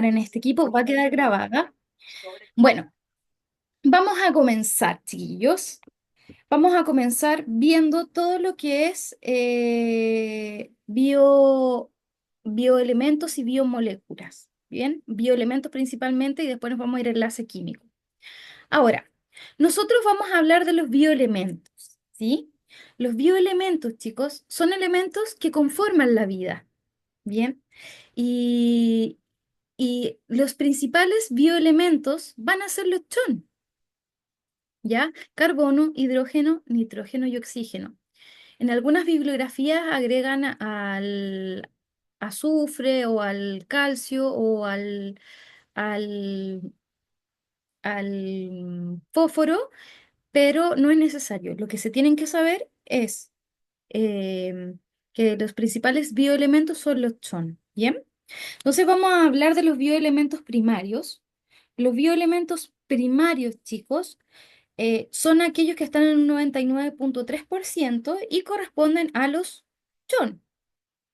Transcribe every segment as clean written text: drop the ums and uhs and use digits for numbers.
en este equipo va a quedar grabada. Bueno, vamos a comenzar, chiquillos. Vamos a comenzar viendo todo lo que es bioelementos y biomoléculas. Bien, bioelementos principalmente y después nos vamos a ir al enlace químico. Ahora, nosotros vamos a hablar de los bioelementos, ¿sí? Los bioelementos, chicos, son elementos que conforman la vida. Bien, y, y los principales bioelementos van a ser los chon, ¿ya? Carbono, hidrógeno, nitrógeno y oxígeno. En algunas bibliografías agregan al azufre o al calcio o al, al fósforo, pero no es necesario. Lo que se tienen que saber es em, que los principales bioelementos son los chon, ¿bien? Entonces vamos a hablar de los bioelementos primarios. Los bioelementos primarios, chicos, son aquellos que están en un 99,3% y corresponden a los chon.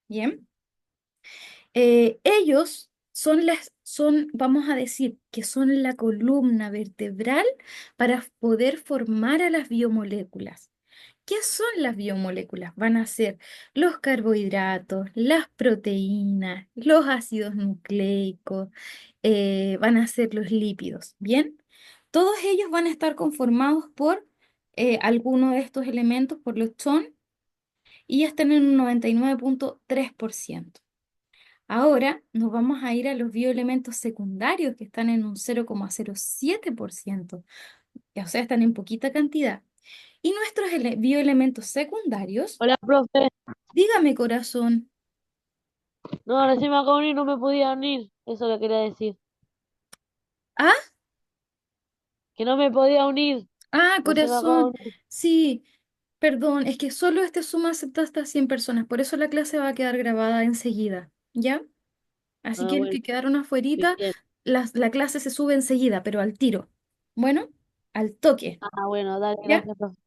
Bien. Ellos vamos a decir, que son la columna vertebral para poder formar a las biomoléculas. ¿Qué son las biomoléculas? Van a ser los carbohidratos, las proteínas, los ácidos nucleicos, van a ser los lípidos, ¿bien? Todos ellos van a estar conformados por alguno de estos elementos, por los chon, y están en un 99,3%. Ahora nos vamos a ir a los bioelementos secundarios que están en un 0,07%, o sea, están en poquita cantidad. Y nuestros bioelementos secundarios, Hola, profe. dígame corazón. No, recién me acabo de unir, no me podía unir. Eso le quería decir. Ah, Que no me podía unir. Recién me acabo corazón. de unir. Sí, perdón, es que solo este Zoom acepta hasta 100 personas, por eso la clase va a quedar grabada enseguida, ¿ya? Así Ah, que los bueno, que quedaron afuerita, bien. la clase se sube enseguida, pero al tiro. Bueno, al toque, Ah, bueno, dale, ¿ya? gracias, profe.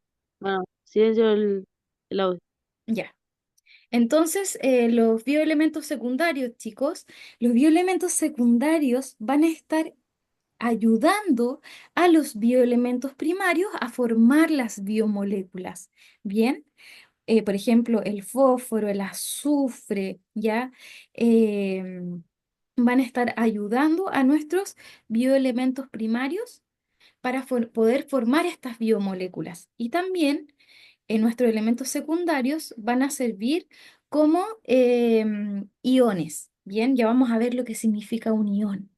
Bueno, silencio el audio. Ya. Entonces, los bioelementos secundarios, chicos, los bioelementos secundarios van a estar ayudando a los bioelementos primarios a formar las biomoléculas. Bien, por ejemplo, el fósforo, el azufre, ¿ya? Em, Van a estar ayudando a nuestros bioelementos primarios para poder formar estas biomoléculas. Y también nuestros elementos secundarios van a servir como iones. Bien, ya vamos a ver lo que significa un ión.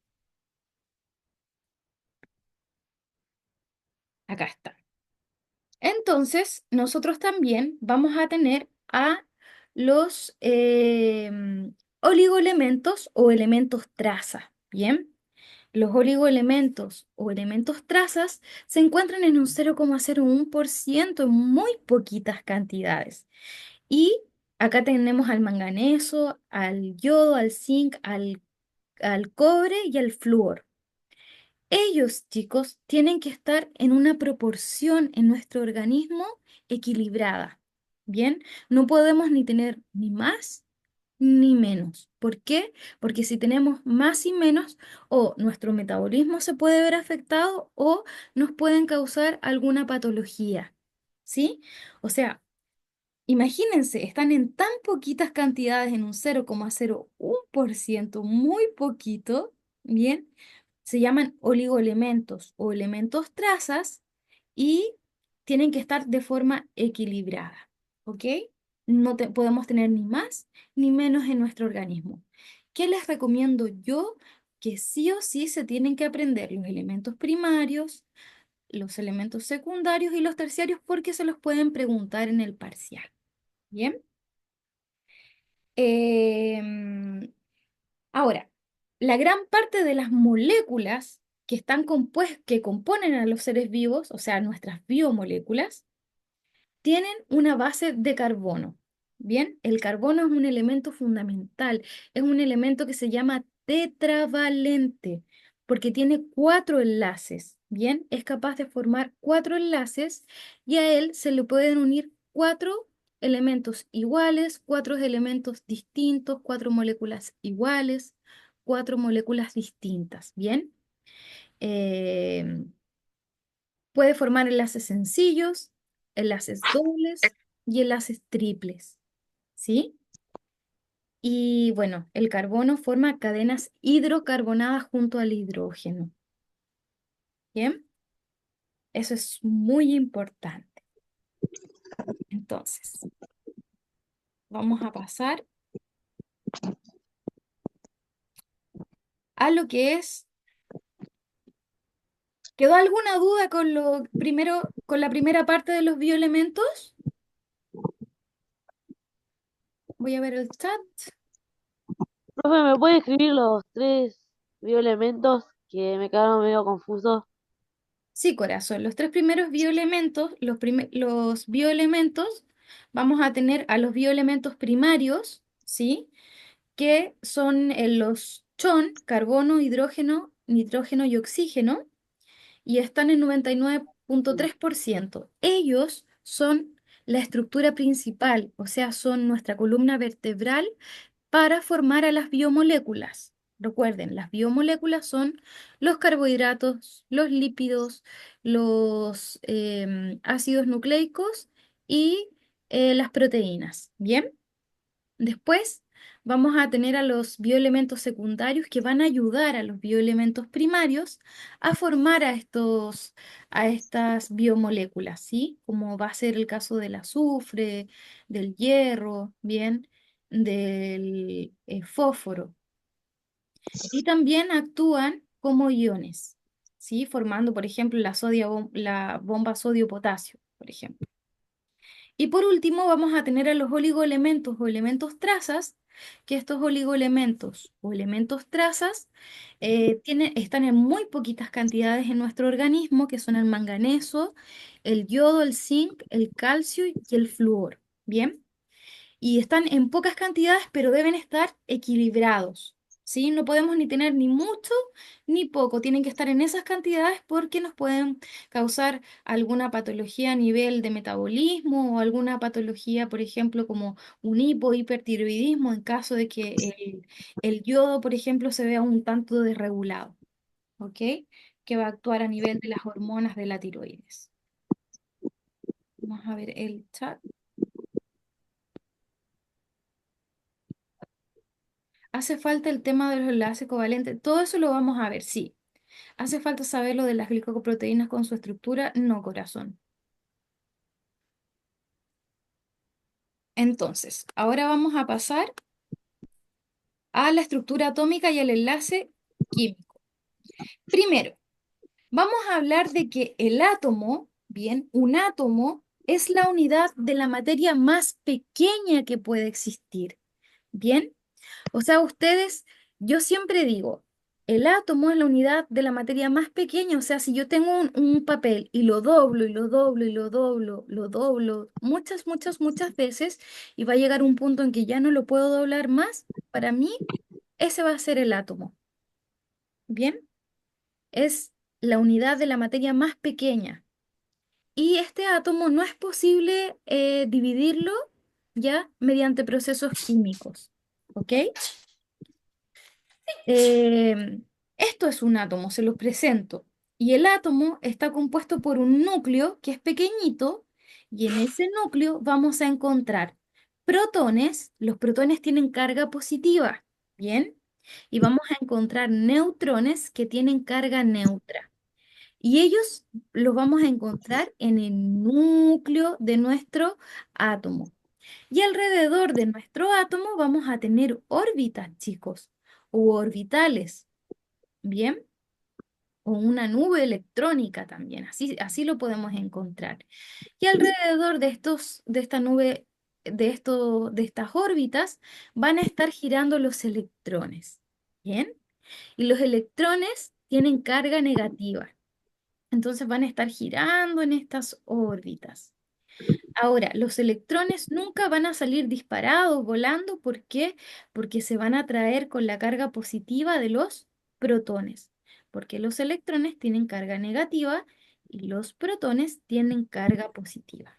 Acá está. Entonces, nosotros también vamos a tener a los oligoelementos o elementos traza. Bien, los oligoelementos o elementos trazas se encuentran en un 0,01% en muy poquitas cantidades. Y acá tenemos al manganeso, al yodo, al zinc, al cobre y al flúor. Ellos, chicos, tienen que estar en una proporción en nuestro organismo equilibrada. Bien, no podemos ni tener ni más ni menos. ¿Por qué? Porque si tenemos más y menos, o nuestro metabolismo se puede ver afectado o nos pueden causar alguna patología. ¿Sí? O sea, imagínense, están en tan poquitas cantidades, en un 0,01%, muy poquito, ¿bien? Se llaman oligoelementos o elementos trazas y tienen que estar de forma equilibrada, ¿ok? No podemos tener ni más ni menos en nuestro organismo. ¿Qué les recomiendo yo? Que sí o sí se tienen que aprender los elementos primarios, los elementos secundarios y los terciarios porque se los pueden preguntar en el parcial. Bien. Em, Ahora, la gran parte de las moléculas que que componen a los seres vivos, o sea, nuestras biomoléculas, tienen una base de carbono. Bien, el carbono es un elemento fundamental, es un elemento que se llama tetravalente, porque tiene cuatro enlaces. Bien, es capaz de formar cuatro enlaces y a él se le pueden unir cuatro elementos iguales, cuatro elementos distintos, cuatro moléculas iguales, 4 moléculas distintas, ¿bien? Eh, Puede formar enlaces sencillos, enlaces dobles y enlaces triples, ¿sí? Y bueno, el carbono forma cadenas hidrocarbonadas junto al hidrógeno, ¿bien? Eso es muy importante. Entonces, vamos a pasar a lo que es. ¿Quedó alguna duda con lo primero, con la primera parte de los bioelementos? Voy a ver el chat. Profe, ¿me puede escribir los tres bioelementos que me quedaron medio confusos? Sí, corazón. Los tres primeros bioelementos, los bioelementos, vamos a tener a los bioelementos primarios, ¿sí? Que son los chon, carbono, hidrógeno, nitrógeno y oxígeno, y están en 99,3%. Ellos son la estructura principal, o sea, son nuestra columna vertebral para formar a las biomoléculas. Recuerden, las biomoléculas son los carbohidratos, los lípidos, los ácidos nucleicos y las proteínas. ¿Bien? Después vamos a tener a los bioelementos secundarios que van a ayudar a los bioelementos primarios a formar a estas biomoléculas, ¿sí? Como va a ser el caso del azufre, del hierro, ¿bien? Del fósforo. Y también actúan como iones, ¿sí? Formando, por ejemplo, la bomba sodio-potasio, por ejemplo. Y por último, vamos a tener a los oligoelementos o elementos trazas, que estos oligoelementos o elementos trazas están en muy poquitas cantidades en nuestro organismo, que son el manganeso, el yodo, el zinc, el calcio y el flúor. ¿Bien? Y están en pocas cantidades, pero deben estar equilibrados, ¿sí? No podemos ni tener ni mucho ni poco, tienen que estar en esas cantidades porque nos pueden causar alguna patología a nivel de metabolismo o alguna patología, por ejemplo, como un hipohipertiroidismo en caso de que el yodo, por ejemplo, se vea un tanto desregulado, ¿ok? Que va a actuar a nivel de las hormonas de la tiroides. Vamos a ver el chat. Hace falta el tema de los enlaces covalentes. Todo eso lo vamos a ver, sí. ¿Hace falta saber lo de las glicoproteínas con su estructura? No, corazón. Entonces, ahora vamos a pasar a la estructura atómica y al enlace químico. Primero, vamos a hablar de que el átomo, bien, un átomo es la unidad de la materia más pequeña que puede existir. Bien. O sea, yo siempre digo, el átomo es la unidad de la materia más pequeña. O sea, si yo tengo un papel y lo doblo y lo doblo y lo doblo muchas, muchas, muchas veces y va a llegar un punto en que ya no lo puedo doblar más, para mí ese va a ser el átomo. ¿Bien? Es la unidad de la materia más pequeña. Y este átomo no es posible dividirlo ya mediante procesos químicos. ¿Ok? Eh, Esto es un átomo, se los presento. Y el átomo está compuesto por un núcleo que es pequeñito y en ese núcleo vamos a encontrar protones. Los protones tienen carga positiva, ¿bien? Y vamos a encontrar neutrones que tienen carga neutra. Y ellos los vamos a encontrar en el núcleo de nuestro átomo. Y alrededor de nuestro átomo vamos a tener órbitas, chicos, u orbitales, ¿bien? O una nube electrónica también, así lo podemos encontrar. Y alrededor de esta nube, de estas órbitas, van a estar girando los electrones, ¿bien? Y los electrones tienen carga negativa, entonces van a estar girando en estas órbitas. Ahora, los electrones nunca van a salir disparados, volando. ¿Por qué? Porque se van a atraer con la carga positiva de los protones. Porque los electrones tienen carga negativa y los protones tienen carga positiva.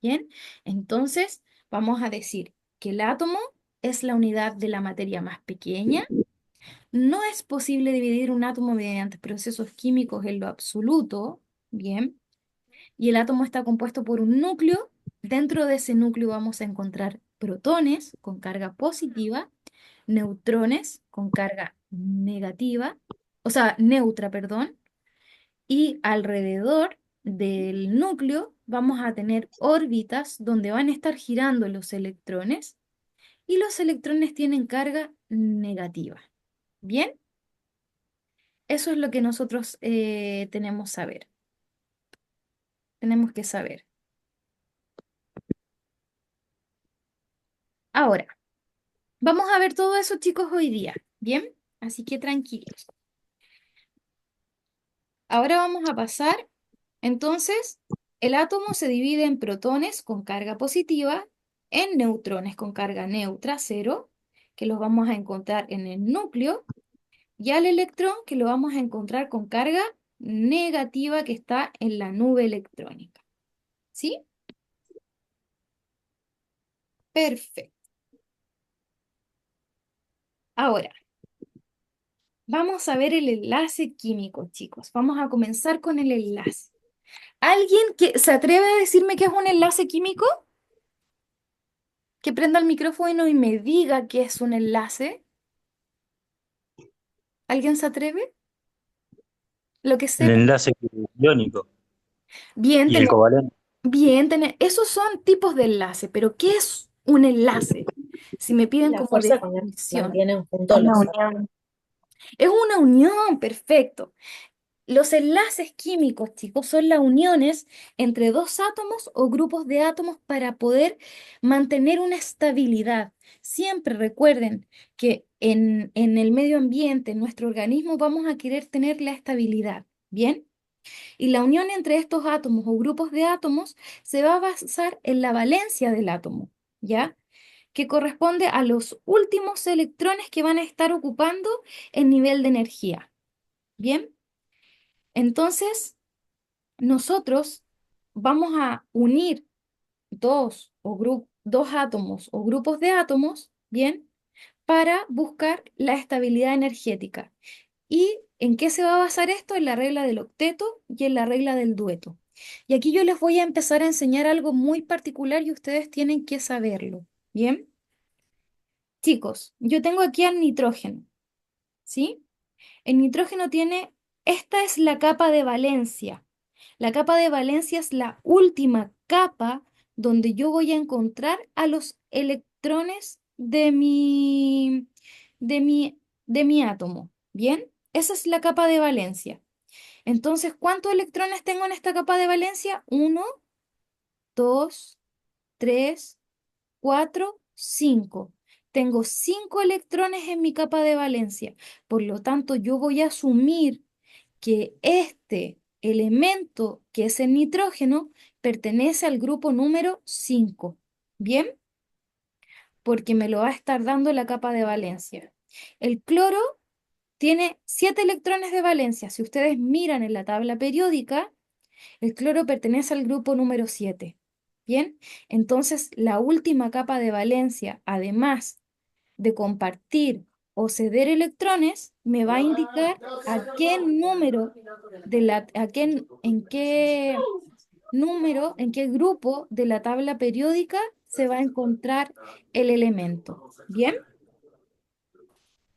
Bien, entonces vamos a decir que el átomo es la unidad de la materia más pequeña No es posible dividir un átomo mediante procesos químicos en lo absoluto, ¿bien? Y el átomo está compuesto por un núcleo. Dentro de ese núcleo vamos a encontrar protones con carga positiva, neutrones con carga negativa, o sea, neutra, perdón, y alrededor del núcleo vamos a tener órbitas donde van a estar girando los electrones y los electrones tienen carga negativa. ¿Bien? Eso es lo que nosotros tenemos que saber. Ahora, vamos a ver todo eso, chicos, hoy día. ¿Bien? Así que tranquilos. Ahora vamos a pasar, entonces, el átomo se divide en protones con carga positiva, en neutrones con carga neutra, cero, que los vamos a encontrar en el núcleo, y al electrón, que lo vamos a encontrar con carga negativa, que está en la nube electrónica. ¿Sí? Perfecto. Ahora, vamos a ver el enlace químico, chicos. Vamos a comenzar con el enlace. ¿Alguien que se atreve a decirme qué es un enlace químico? Que prenda el micrófono y me diga qué es un enlace. ¿Alguien se atreve? Lo que El sepa. enlace iónico Bien, y el covalente. esos son tipos de enlace, pero ¿qué es un enlace? Si me piden La como fuerza con la que se definición. mantienen juntos Una los unión. Es una unión, perfecto. Los enlaces químicos, chicos, son las uniones entre dos átomos o grupos de átomos para poder mantener una estabilidad. Siempre recuerden que en el medio ambiente, en nuestro organismo, vamos a querer tener la estabilidad. ¿Bien? Y la unión entre estos átomos o grupos de átomos se va a basar en la valencia del átomo, ¿ya? Que corresponde a los últimos electrones que van a estar ocupando el nivel de energía. ¿Bien? Entonces, nosotros vamos a unir dos átomos o grupos de átomos, ¿bien? Para buscar la estabilidad energética. ¿Y en qué se va a basar esto? En la regla del octeto y en la regla del dueto. Y aquí yo les voy a empezar a enseñar algo muy particular y ustedes tienen que saberlo, ¿bien? Chicos, yo tengo aquí al nitrógeno, ¿sí? El nitrógeno tiene, esta es la capa de valencia. La capa de valencia es la última capa donde yo voy a encontrar a los electrones de mi, de mi átomo. ¿Bien? Esa es la capa de valencia. Entonces, ¿cuántos electrones tengo en esta capa de valencia? Uno, 2, 3, 4, 5. Tengo 5 electrones en mi capa de valencia. Por lo tanto, yo voy a asumir que este elemento, que es el nitrógeno, pertenece al grupo número 5. ¿Bien? Porque me lo va a estar dando la capa de valencia. El cloro tiene 7 electrones de valencia. Si ustedes miran en la tabla periódica, el cloro pertenece al grupo número 7. ¿Bien? Entonces, la última capa de valencia, además de compartir o ceder electrones, me va a indicar a qué número en qué número, en qué grupo de la tabla periódica se va a encontrar el elemento. ¿Bien?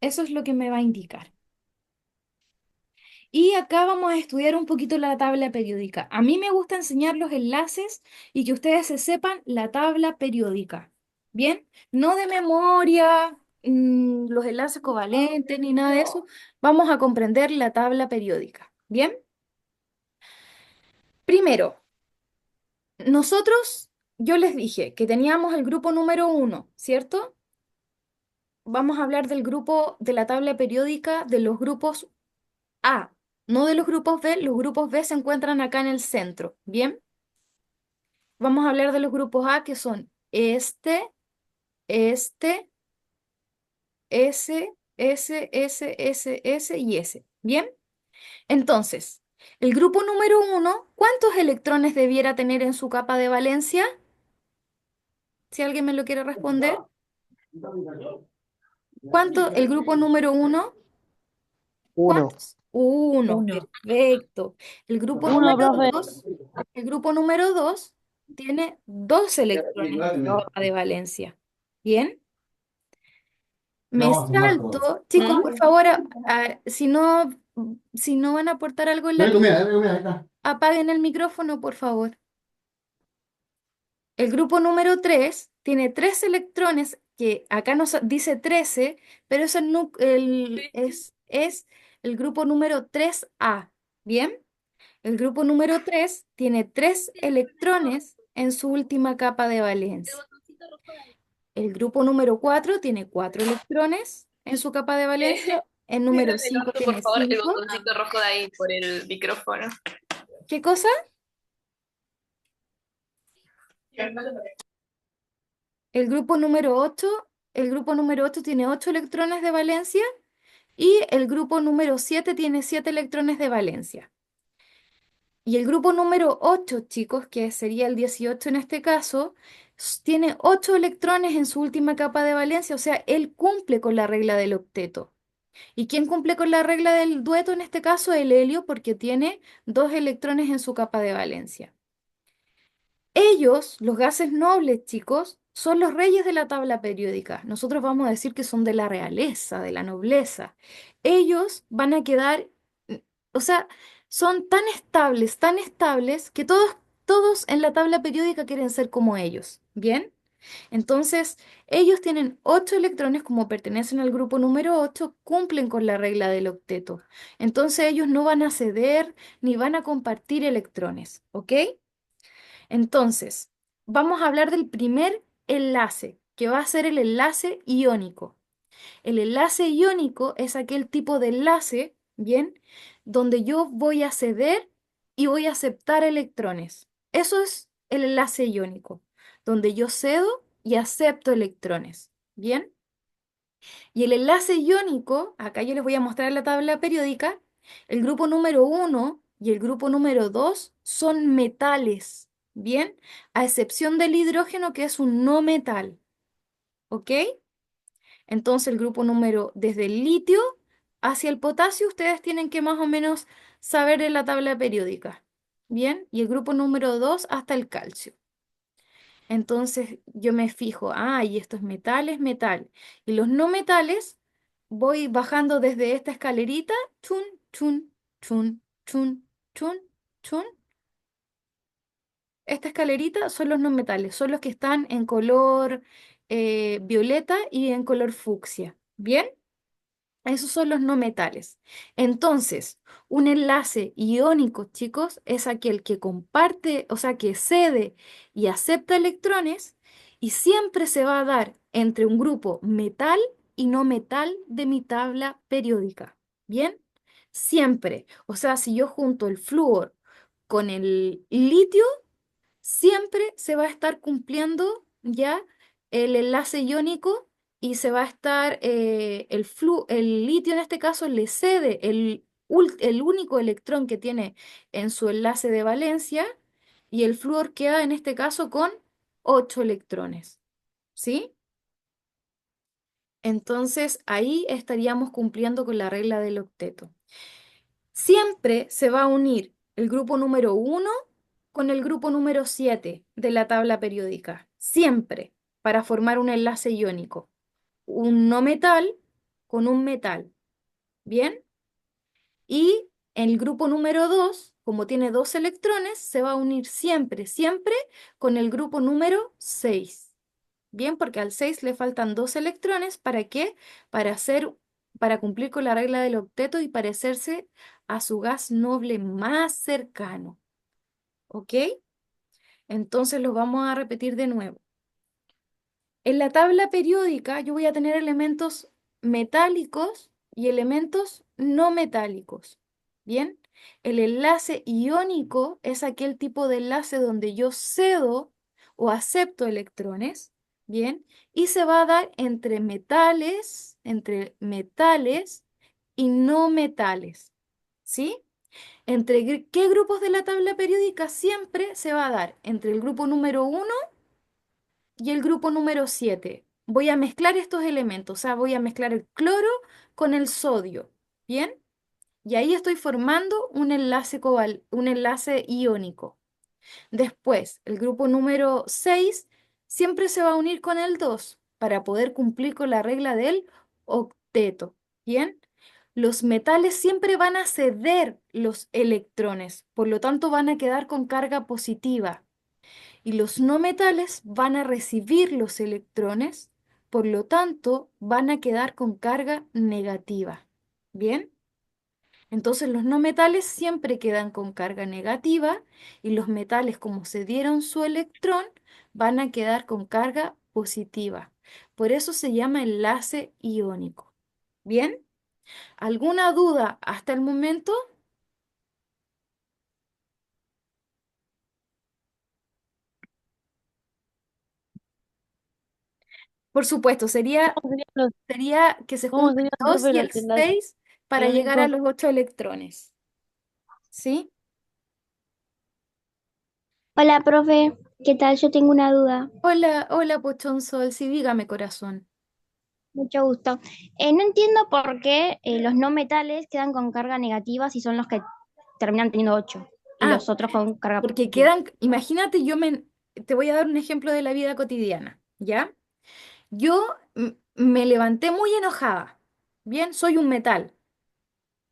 Eso es lo que me va a indicar. Y acá vamos a estudiar un poquito la tabla periódica. A mí me gusta enseñar los enlaces y que ustedes se sepan la tabla periódica. ¿Bien? No de memoria, los enlaces covalentes ni nada de eso. Vamos a comprender la tabla periódica. ¿Bien? Primero, nosotros, yo les dije que teníamos el grupo número uno, ¿cierto? Vamos a hablar del grupo de la tabla periódica de los grupos A, no de los grupos B. Los grupos B se encuentran acá en el centro. ¿Bien? Vamos a hablar de los grupos A que son este, S y S. ¿Bien? Entonces, el grupo número uno, ¿cuántos electrones debiera tener en su capa de valencia? Si alguien me lo quiere responder. ¿Cuánto? El grupo número uno, Uno. ¿cuántos? Uno, Uno. perfecto. El grupo Uno, número profe. dos, el grupo número dos tiene dos electrones en su capa de valencia. ¿Bien? Me salto, chicos, por ¿Mm? favor, si no van a aportar algo en la clase, apaguen el micrófono, por favor. El grupo número 3 tiene tres electrones, que acá nos dice 13, pero es es el grupo número 3A. ¿Bien? El grupo número 3 tiene tres electrones en su última capa de valencia. El grupo número 4 tiene cuatro electrones en su capa de valencia. El número 5 Revelando, por tiene favor, el 5. botoncito rojo de ahí por el micrófono. ¿Qué cosa? El grupo número 8 tiene 8 electrones de valencia y el grupo número 7 tiene 7 electrones de valencia. Y el grupo número 8, chicos, que sería el 18 en este caso, tiene 8 electrones en su última capa de valencia, o sea, él cumple con la regla del octeto. ¿Y quién cumple con la regla del dueto en este caso? El helio, porque tiene 2 electrones en su capa de valencia. Ellos, los gases nobles, chicos, son los reyes de la tabla periódica. Nosotros vamos a decir que son de la realeza, de la nobleza. Ellos van a quedar, mm, o sea, son tan estables, que todos en la tabla periódica quieren ser como ellos. ¿Bien? Entonces, ellos tienen 8 electrones, como pertenecen al grupo número 8, cumplen con la regla del octeto. Entonces, ellos no van a ceder ni van a compartir electrones. ¿Ok? Entonces, vamos a hablar del primer enlace, que va a ser el enlace iónico. El enlace iónico es aquel tipo de enlace, ¿bien? Donde yo voy a ceder y voy a aceptar electrones. Eso es el enlace iónico, donde yo cedo y acepto electrones, ¿bien? Y el enlace iónico, acá yo les voy a mostrar la tabla periódica, el grupo número uno y el grupo número 2 son metales, ¿bien? A excepción del hidrógeno, que es un no metal, ¿ok? Entonces el grupo número, desde el litio hacia el potasio, ustedes tienen que más o menos saber en la tabla periódica, ¿bien? Y el grupo número 2 hasta el calcio. Entonces yo me fijo, y esto es metal. Y los no metales, voy bajando desde esta escalerita, chun, chun, chun, chun, chun, chun. Esta escalerita son los no metales, son los que están en color violeta y en color fucsia. ¿Bien? Esos son los no metales. Entonces, un enlace iónico, chicos, es aquel que comparte, o sea, que cede y acepta electrones y siempre se va a dar entre un grupo metal y no metal de mi tabla periódica. ¿Bien? Siempre. O sea, si yo junto el flúor con el litio, siempre se va a estar cumpliendo ya el enlace iónico y se va a estar, el litio en este caso le cede el único electrón que tiene en su enlace de valencia y el flúor queda en este caso con 8 electrones. ¿Sí? Entonces ahí estaríamos cumpliendo con la regla del octeto. Siempre se va a unir el grupo número uno con el grupo número 7 de la tabla periódica. Siempre para formar un enlace iónico. Un no metal con un metal. ¿Bien? Y el grupo número 2, como tiene dos electrones, se va a unir siempre con el grupo número 6. Bien, porque al 6 le faltan dos electrones. ¿Para qué? Para cumplir con la regla del octeto y parecerse a su gas noble más cercano. ¿Ok? Entonces lo vamos a repetir de nuevo. En la tabla periódica yo voy a tener elementos metálicos y elementos no metálicos. Bien, el enlace iónico es aquel tipo de enlace donde yo cedo o acepto electrones. Bien, y se va a dar entre metales y no metales. ¿Sí? ¿Qué grupos de la tabla periódica siempre se va a dar? Entre el grupo número uno y el grupo número 7? voy a mezclar estos elementos, o sea, voy a mezclar el cloro con el sodio, ¿bien? Y ahí estoy formando un enlace iónico. Después, el grupo número 6 siempre se va a unir con el 2 para poder cumplir con la regla del octeto. ¿Bien? Los metales siempre van a ceder los electrones, por lo tanto van a quedar con carga positiva. Y los no metales van a recibir los electrones, por lo tanto van a quedar con carga negativa. ¿Bien? Entonces los no metales siempre quedan con carga negativa y los metales, como se dieron su electrón, van a quedar con carga positiva. Por eso se llama enlace iónico. ¿Bien? ¿Alguna duda hasta el momento? Por supuesto, ¿Cómo serían los, sería que se cómo junten serían, el 2 profe, y los el enlaces 6 para llegar a iónicos? los 8 electrones. ¿Sí? Hola, profe, ¿qué tal? Yo tengo una duda. Hola, hola, Pochón Sol. Sí, dígame, corazón. Mucho gusto. No entiendo por qué los no metales quedan con carga negativa si son los que terminan teniendo 8 y Ah, los otros con carga porque positiva. quedan, imagínate, te voy a dar un ejemplo de la vida cotidiana, ¿ya? Yo me levanté muy enojada, ¿bien? Soy un metal.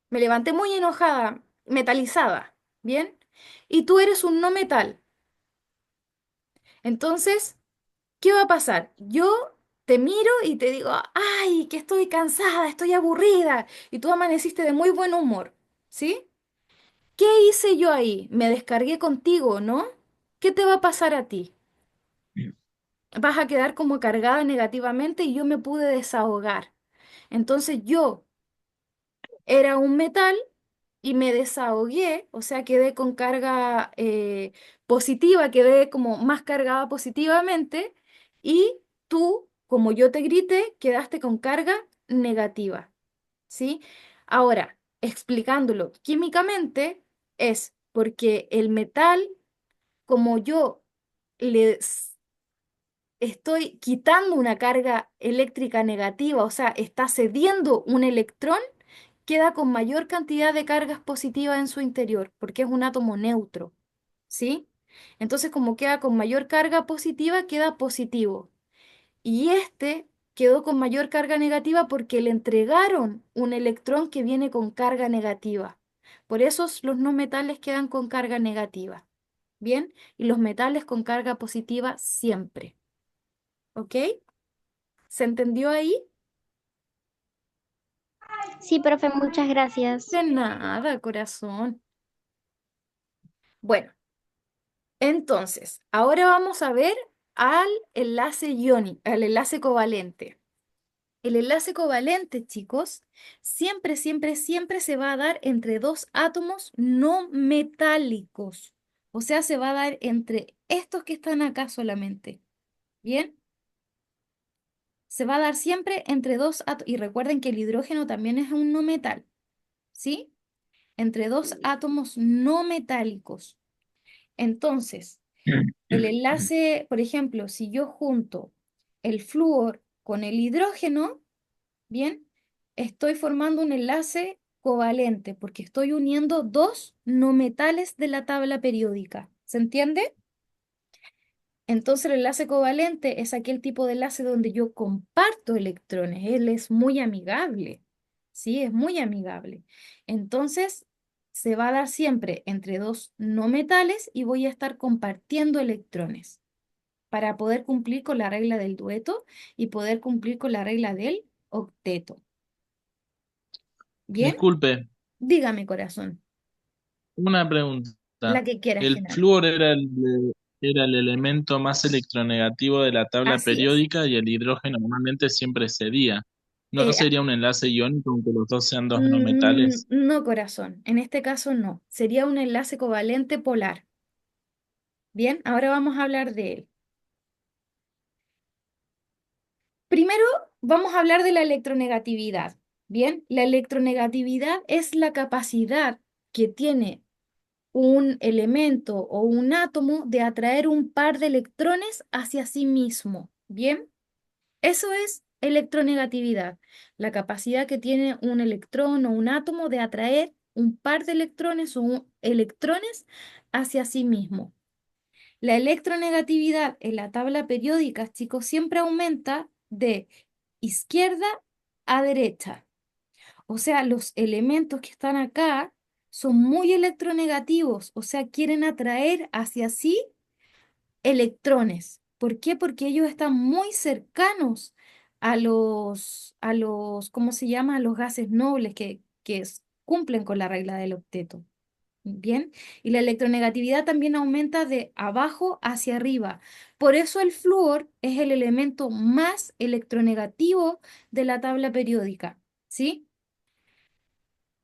Me levanté muy enojada, metalizada, ¿bien? Y tú eres un no metal. Entonces, ¿qué va a pasar? Yo te miro y te digo, ay, que estoy cansada, estoy aburrida, y tú amaneciste de muy buen humor, ¿sí? ¿Qué hice yo ahí? Me descargué contigo, ¿no? ¿Qué te va a pasar a ti? Vas a quedar como cargada negativamente y yo me pude desahogar. Entonces yo era un metal y me desahogué, o sea, quedé con carga positiva, quedé como más cargada positivamente y tú, como yo te grité, quedaste con carga negativa, ¿sí? Ahora, explicándolo químicamente, es porque el metal, como yo le estoy quitando una carga eléctrica negativa, o sea, está cediendo un electrón, queda con mayor cantidad de cargas positivas en su interior, porque es un átomo neutro, ¿sí? Entonces, como queda con mayor carga positiva, queda positivo. Y este quedó con mayor carga negativa porque le entregaron un electrón que viene con carga negativa. Por eso los no metales quedan con carga negativa, ¿bien? Y los metales con carga positiva siempre. ¿Ok? ¿Se entendió ahí? Sí, profe, muchas gracias. De nada, corazón. Bueno, entonces, ahora vamos a ver al enlace iónico, al enlace covalente. El enlace covalente, chicos, siempre, siempre, siempre se va a dar entre dos átomos no metálicos. O sea, se va a dar entre estos que están acá solamente. ¿Bien? Se va a dar siempre entre dos átomos. Y recuerden que el hidrógeno también es un no metal. ¿Sí? Entre dos átomos no metálicos. Entonces, el enlace, por ejemplo, si yo junto el flúor con el hidrógeno, bien, estoy formando un enlace covalente porque estoy uniendo dos no metales de la tabla periódica. ¿Se entiende? Entonces el enlace covalente es aquel tipo de enlace donde yo comparto electrones. Él es muy amigable. Sí, es muy amigable. Entonces se va a dar siempre entre dos no metales y voy a estar compartiendo electrones para poder cumplir con la regla del dueto y poder cumplir con la regla del octeto. ¿Bien? Disculpe, Dígame, corazón, una pregunta. la que quieras, El Genaro. flúor era el elemento más electronegativo de la tabla Así es. periódica y el hidrógeno normalmente siempre cedía. ¿No Eh, sería un enlace iónico aunque los dos sean dos no metales? No, corazón. En este caso no. Sería un enlace covalente polar. Bien, ahora vamos a hablar de él. Primero vamos a hablar de la electronegatividad. Bien, la electronegatividad es la capacidad que tiene un elemento o un átomo de atraer un par de electrones hacia sí mismo. Bien, Eso es electronegatividad, la capacidad que tiene un electrón o un átomo de atraer un par de electrones o electrones hacia sí mismo. La electronegatividad en la tabla periódica, chicos, siempre aumenta de izquierda a derecha. O sea, los elementos que están acá son muy electronegativos, o sea, quieren atraer hacia sí electrones. ¿Por qué? Porque ellos están muy cercanos ¿cómo se llama? A los gases nobles que cumplen con la regla del octeto. Bien, y la electronegatividad también aumenta de abajo hacia arriba. Por eso el flúor es el elemento más electronegativo de la tabla periódica, ¿sí?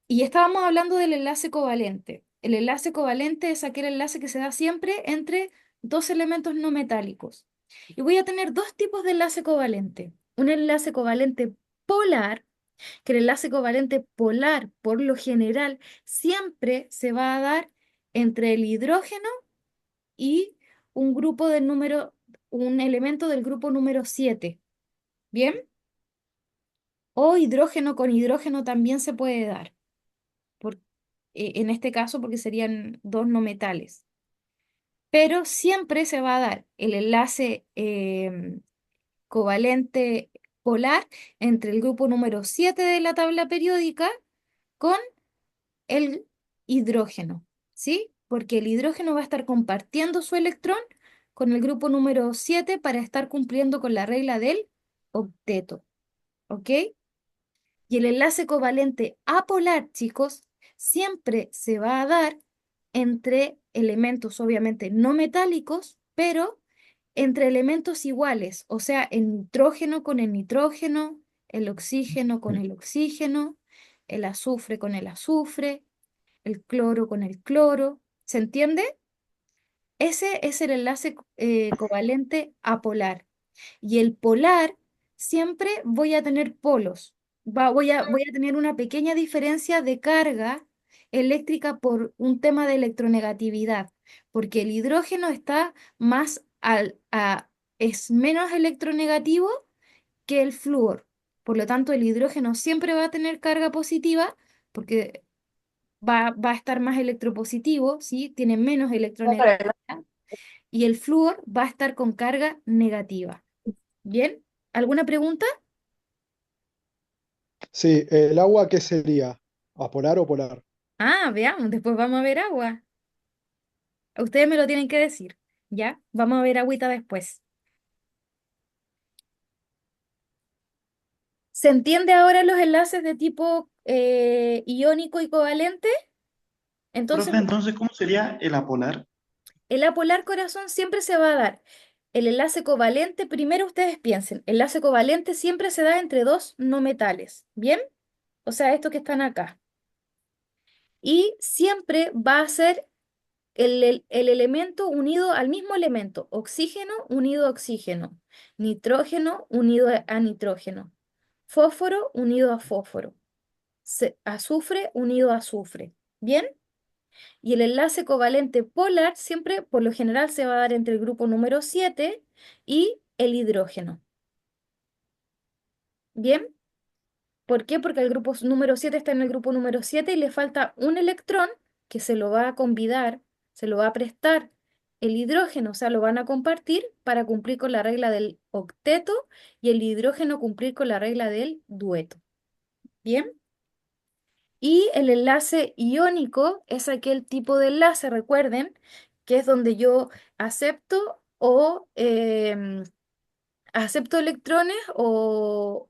Y estábamos hablando del enlace covalente. El enlace covalente es aquel enlace que se da siempre entre dos elementos no metálicos. Y voy a tener dos tipos de enlace covalente. Un enlace covalente polar, que el enlace covalente polar, por lo general, siempre se va a dar entre el hidrógeno y un elemento del grupo número 7. ¿Bien? O hidrógeno con hidrógeno también se puede dar. por- en este caso porque serían dos no metales. Pero siempre se va a dar el enlace covalente polar entre el grupo número 7 de la tabla periódica con el hidrógeno, ¿sí? Porque el hidrógeno va a estar compartiendo su electrón con el grupo número 7 para estar cumpliendo con la regla del octeto, ¿ok? Y el enlace covalente apolar, chicos, siempre se va a dar entre elementos obviamente no metálicos, pero entre elementos iguales, o sea, el nitrógeno con el nitrógeno, el oxígeno con el oxígeno, el azufre con el azufre, el cloro con el cloro. ¿Se entiende? Ese es el enlace covalente apolar. Y el polar, siempre voy a tener polos. Voy a tener una pequeña diferencia de carga eléctrica por un tema de electronegatividad, porque el hidrógeno está es menos electronegativo que el flúor. Por lo tanto, el hidrógeno siempre va a tener carga positiva porque va a estar más electropositivo, ¿sí? Tiene menos electronegatividad. Y el flúor va a estar con carga negativa. ¿Bien? ¿Alguna pregunta? Sí, ¿el agua qué sería? ¿Apolar o polar? Ah, veamos, después vamos a ver agua. Ustedes me lo tienen que decir, ¿ya? Vamos a ver agüita después. ¿Se entiende ahora los enlaces de tipo iónico y covalente? Entonces, Profe, entonces, ¿cómo sería el apolar? el apolar corazón siempre se va a dar. El enlace covalente, primero ustedes piensen, el enlace covalente siempre se da entre dos no metales, ¿bien? O sea, estos que están acá. Y siempre va a ser el elemento unido al mismo elemento, oxígeno unido a oxígeno, nitrógeno unido a nitrógeno, fósforo unido a fósforo, azufre unido a azufre. ¿Bien? Y el enlace covalente polar siempre, por lo general, se va a dar entre el grupo número 7 y el hidrógeno. ¿Bien? ¿Por qué? Porque el grupo número 7 está en el grupo número 7 y le falta un electrón que se lo va a convidar, se lo va a prestar el hidrógeno, o sea, lo van a compartir para cumplir con la regla del octeto y el hidrógeno cumplir con la regla del dueto. ¿Bien? Y el enlace iónico es aquel tipo de enlace, recuerden, que es donde yo acepto o acepto electrones o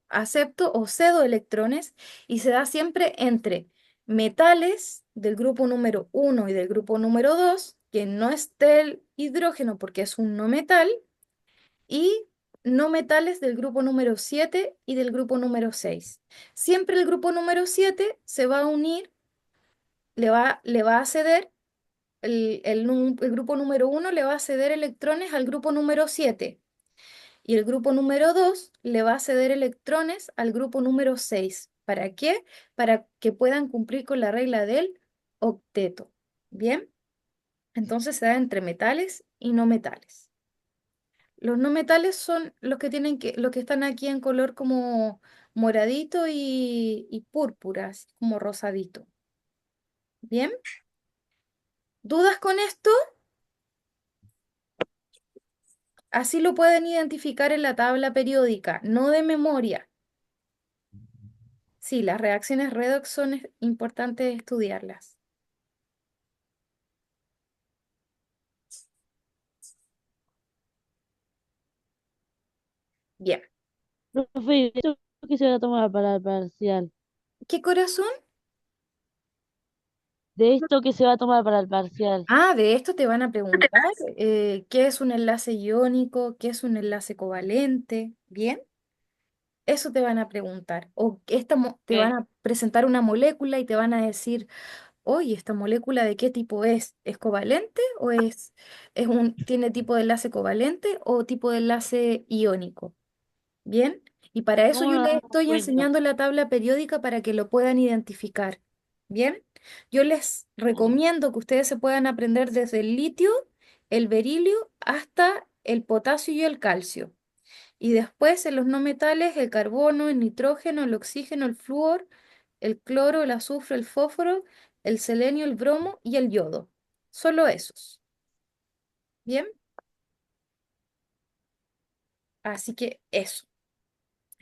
acepto o cedo electrones y se da siempre entre metales del grupo número 1 y del grupo número 2 que no esté el hidrógeno porque es un no metal, y no metales del grupo número 7 y del grupo número 6. Siempre el grupo número 7 se va a unir, le va a ceder, el grupo número 1 le va a ceder electrones al grupo número 7. Y el grupo número 2 le va a ceder electrones al grupo número 6. ¿Para qué? Para que puedan cumplir con la regla del octeto. ¿Bien? Entonces se da entre metales y no metales. Los no metales son los que están aquí en color como moradito y púrpura, así como rosadito. ¿Bien? ¿Dudas con esto? Así lo pueden identificar en la tabla periódica, no de memoria. Sí, las reacciones redox son importantes estudiarlas. Bien. Profe, ¿y esto qué se va a tomar para el parcial? ¿Qué corazón? ¿De esto qué se va a tomar para el parcial? Ah, de esto te van a preguntar qué es un enlace iónico, qué es un enlace covalente, ¿bien? Eso te van a preguntar. O te van Ok. a presentar una molécula y te van a decir, oye, ¿esta molécula de qué tipo es? ¿Es covalente o tiene tipo de enlace covalente o tipo de enlace iónico? ¿Bien? Y para eso ¿Cómo yo nos les damos estoy cuenta? enseñando la tabla periódica para que lo puedan identificar. ¿Bien? Yo les recomiendo que ustedes se puedan aprender desde el litio, el berilio, hasta el potasio y el calcio. Y después en los no metales, el carbono, el nitrógeno, el oxígeno, el flúor, el cloro, el azufre, el fósforo, el selenio, el bromo y el yodo. Solo esos. ¿Bien? Así que eso.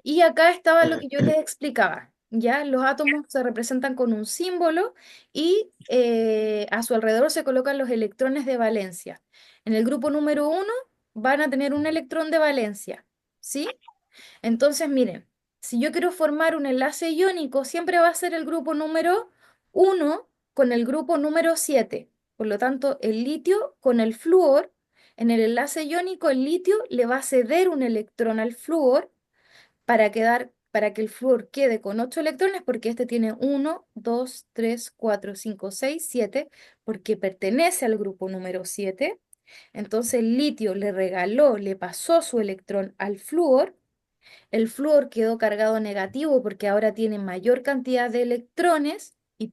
Y acá estaba lo que yo les explicaba. Ya los átomos se representan con un símbolo y a su alrededor se colocan los electrones de valencia. En el grupo número uno van a tener un electrón de valencia, ¿sí? Entonces, miren, si yo quiero formar un enlace iónico, siempre va a ser el grupo número uno con el grupo número 7. Por lo tanto, el litio con el flúor, en el enlace iónico, el litio le va a ceder un electrón al flúor para que el flúor quede con 8 electrones, porque este tiene uno, 2, 3, 4, 5, 6, 7, porque pertenece al grupo número 7. Entonces el litio le pasó su electrón al flúor. El flúor quedó cargado negativo porque ahora tiene mayor cantidad de electrones y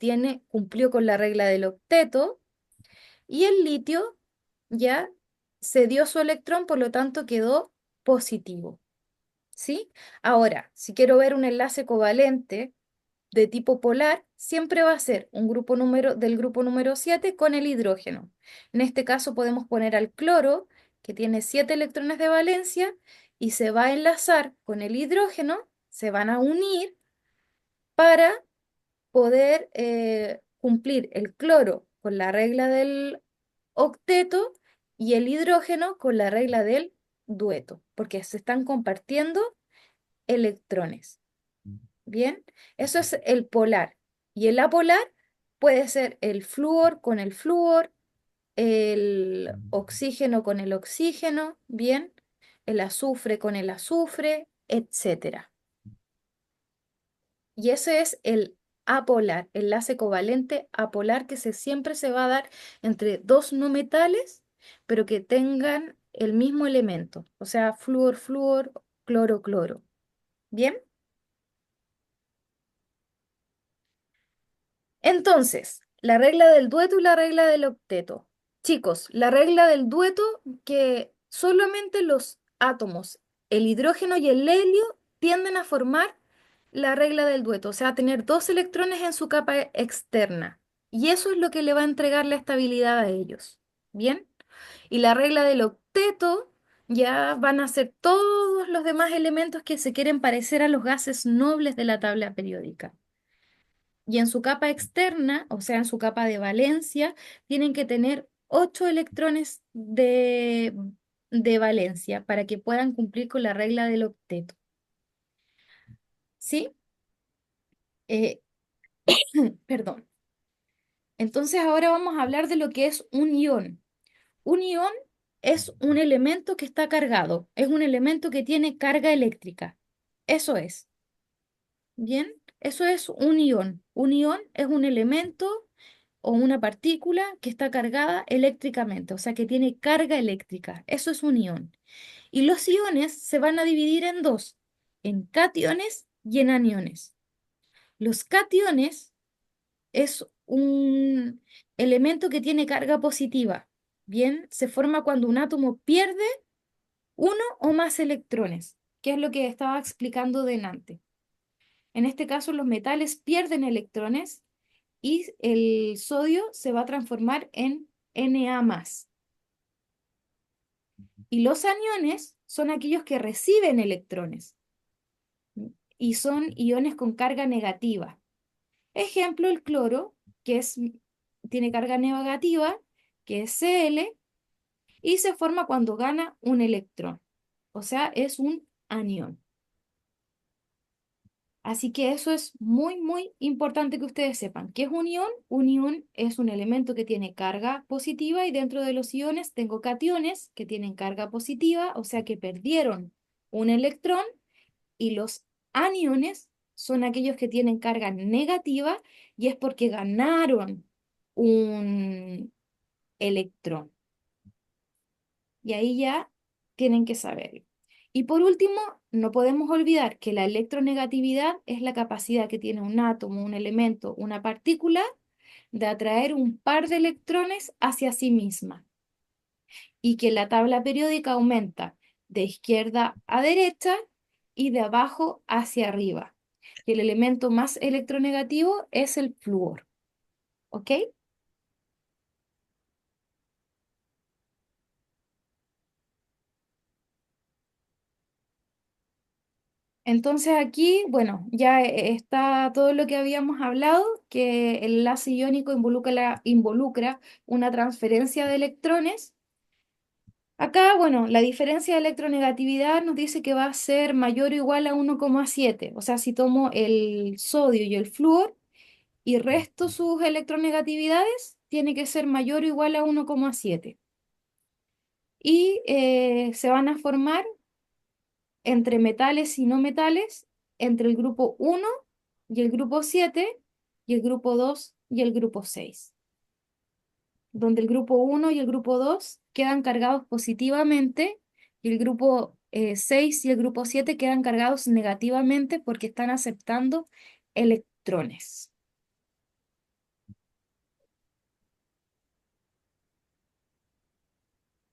cumplió con la regla del octeto. Y el litio ya cedió su electrón, por lo tanto quedó positivo. ¿Sí? Ahora, si quiero ver un enlace covalente de tipo polar, siempre va a ser del grupo número 7 con el hidrógeno. En este caso podemos poner al cloro, que tiene 7 electrones de valencia, y se va a enlazar con el hidrógeno, se van a unir para poder cumplir el cloro con la regla del octeto y el hidrógeno con la regla del dueto, porque se están compartiendo electrones. Bien, eso es el polar. Y el apolar puede ser el flúor con el flúor, el oxígeno con el oxígeno, bien, el azufre con el azufre, etcétera. Y ese es el apolar, enlace covalente apolar siempre se va a dar entre dos no metales, pero que tengan el mismo elemento, o sea, flúor, flúor, cloro, cloro. Bien. Entonces, la regla del dueto y la regla del octeto. Chicos, la regla del dueto que solamente los átomos, el hidrógeno y el helio tienden a formar la regla del dueto, o sea, tener dos electrones en su capa externa. Y eso es lo que le va a entregar la estabilidad a ellos. ¿Bien? Y la regla del octeto ya van a ser todos los demás elementos que se quieren parecer a los gases nobles de la tabla periódica. Y en su capa externa, o sea, en su capa de valencia, tienen que tener 8 electrones de valencia para que puedan cumplir con la regla del octeto. ¿Sí? Eh, perdón. Entonces ahora vamos a hablar de lo que es un ión. Un ión es un elemento que está cargado, es un elemento que tiene carga eléctrica. Eso es. ¿Bien? Eso es un ión. Un ión es un elemento o una partícula que está cargada eléctricamente, o sea que tiene carga eléctrica. Eso es un ión. Y los iones se van a dividir en dos, en cationes y en aniones. Los cationes es un elemento que tiene carga positiva. Bien, se forma cuando un átomo pierde uno o más electrones, que es lo que estaba explicando delante. En este caso, los metales pierden electrones y el sodio se va a transformar en Na+. Y los aniones son aquellos que reciben electrones y son iones con carga negativa. Ejemplo, el cloro, que tiene carga negativa, que es Cl, y se forma cuando gana un electrón. O sea, es un anión. Así que eso es muy, muy importante que ustedes sepan. ¿Qué es un ión? Un ión es un elemento que tiene carga positiva y dentro de los iones tengo cationes que tienen carga positiva, o sea que perdieron un electrón, y los aniones son aquellos que tienen carga negativa y es porque ganaron un electrón. Y ahí ya tienen que saberlo. Y por último, no podemos olvidar que la electronegatividad es la capacidad que tiene un átomo, un elemento, una partícula de atraer un par de electrones hacia sí misma. Y que la tabla periódica aumenta de izquierda a derecha y de abajo hacia arriba. Y el elemento más electronegativo es el flúor. ¿Ok? Entonces aquí, bueno, ya está todo lo que habíamos hablado, que el enlace iónico involucra una transferencia de electrones. Acá, bueno, la diferencia de electronegatividad nos dice que va a ser mayor o igual a 1,7. O sea, si tomo el sodio y el flúor y resto sus electronegatividades, tiene que ser mayor o igual a 1,7. Y se van a formar entre metales y no metales, entre el grupo 1 y el grupo 7, y el grupo 2 y el grupo 6, donde el grupo 1 y el grupo 2 quedan cargados positivamente y el grupo 6 y el grupo 7 quedan cargados negativamente porque están aceptando electrones.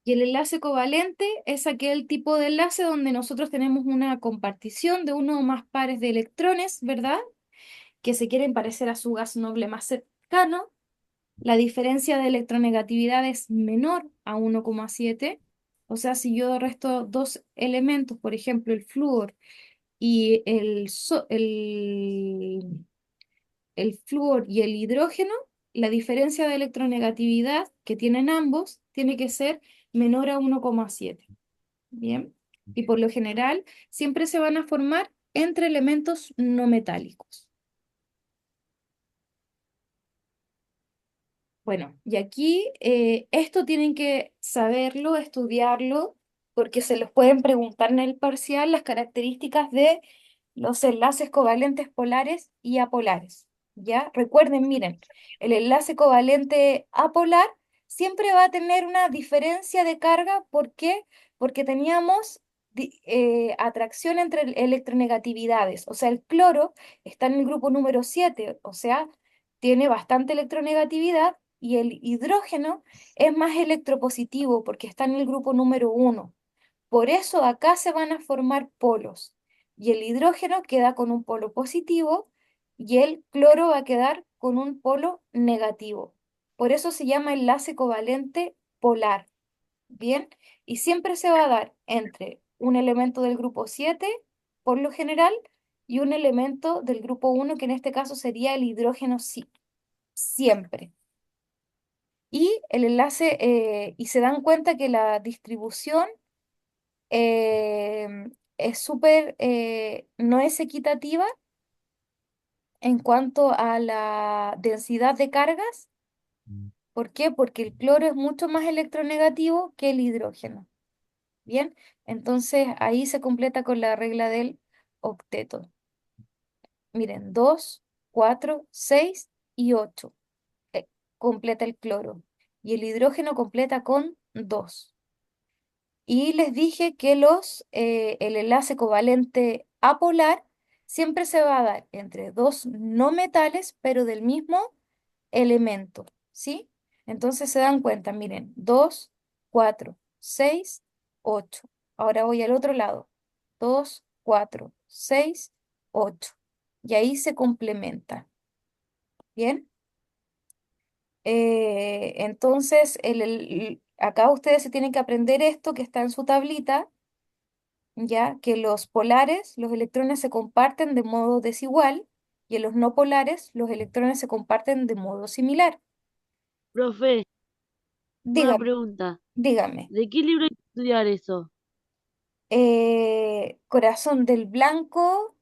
Y el enlace covalente es aquel tipo de enlace donde nosotros tenemos una compartición de uno o más pares de electrones, ¿verdad? Que se quieren parecer a su gas noble más cercano. La diferencia de electronegatividad es menor a 1,7. O sea, si yo resto dos elementos, por ejemplo, el flúor y el flúor y el hidrógeno, la diferencia de electronegatividad que tienen ambos tiene que ser menor a 1,7. Bien. Y por lo general siempre se van a formar entre elementos no metálicos. Bueno, y aquí esto tienen que saberlo, estudiarlo, porque se los pueden preguntar en el parcial las características de los enlaces covalentes polares y apolares. ¿Ya? Recuerden, miren, el enlace covalente apolar siempre va a tener una diferencia de carga. ¿Por qué? Porque teníamos atracción entre electronegatividades. O sea, el cloro está en el grupo número 7, o sea, tiene bastante electronegatividad, y el hidrógeno es más electropositivo porque está en el grupo número 1. Por eso acá se van a formar polos y el hidrógeno queda con un polo positivo y el cloro va a quedar con un polo negativo. Por eso se llama enlace covalente polar. Bien, y siempre se va a dar entre un elemento del grupo 7, por lo general, y un elemento del grupo 1, que en este caso sería el hidrógeno, sí, siempre. Y el enlace, y se dan cuenta que la distribución es súper, no es equitativa en cuanto a la densidad de cargas. ¿Por qué? Porque el cloro es mucho más electronegativo que el hidrógeno. Bien, entonces ahí se completa con la regla del octeto. Miren, 2, 4, 6 y 8 completa el cloro. Y el hidrógeno completa con 2. Y les dije que el enlace covalente apolar siempre se va a dar entre dos no metales, pero del mismo elemento, ¿sí? Entonces se dan cuenta, miren, 2, 4, 6, 8. Ahora voy al otro lado. 2, 4, 6, 8. Y ahí se complementa. ¿Bien? Entonces, acá ustedes se tienen que aprender esto que está en su tablita, ya que los polares, los electrones se comparten de modo desigual y en los no polares, los electrones se comparten de modo similar. Profe, una Dígame, pregunta. dígame. ¿De qué libro hay que estudiar eso? Corazón del blanco,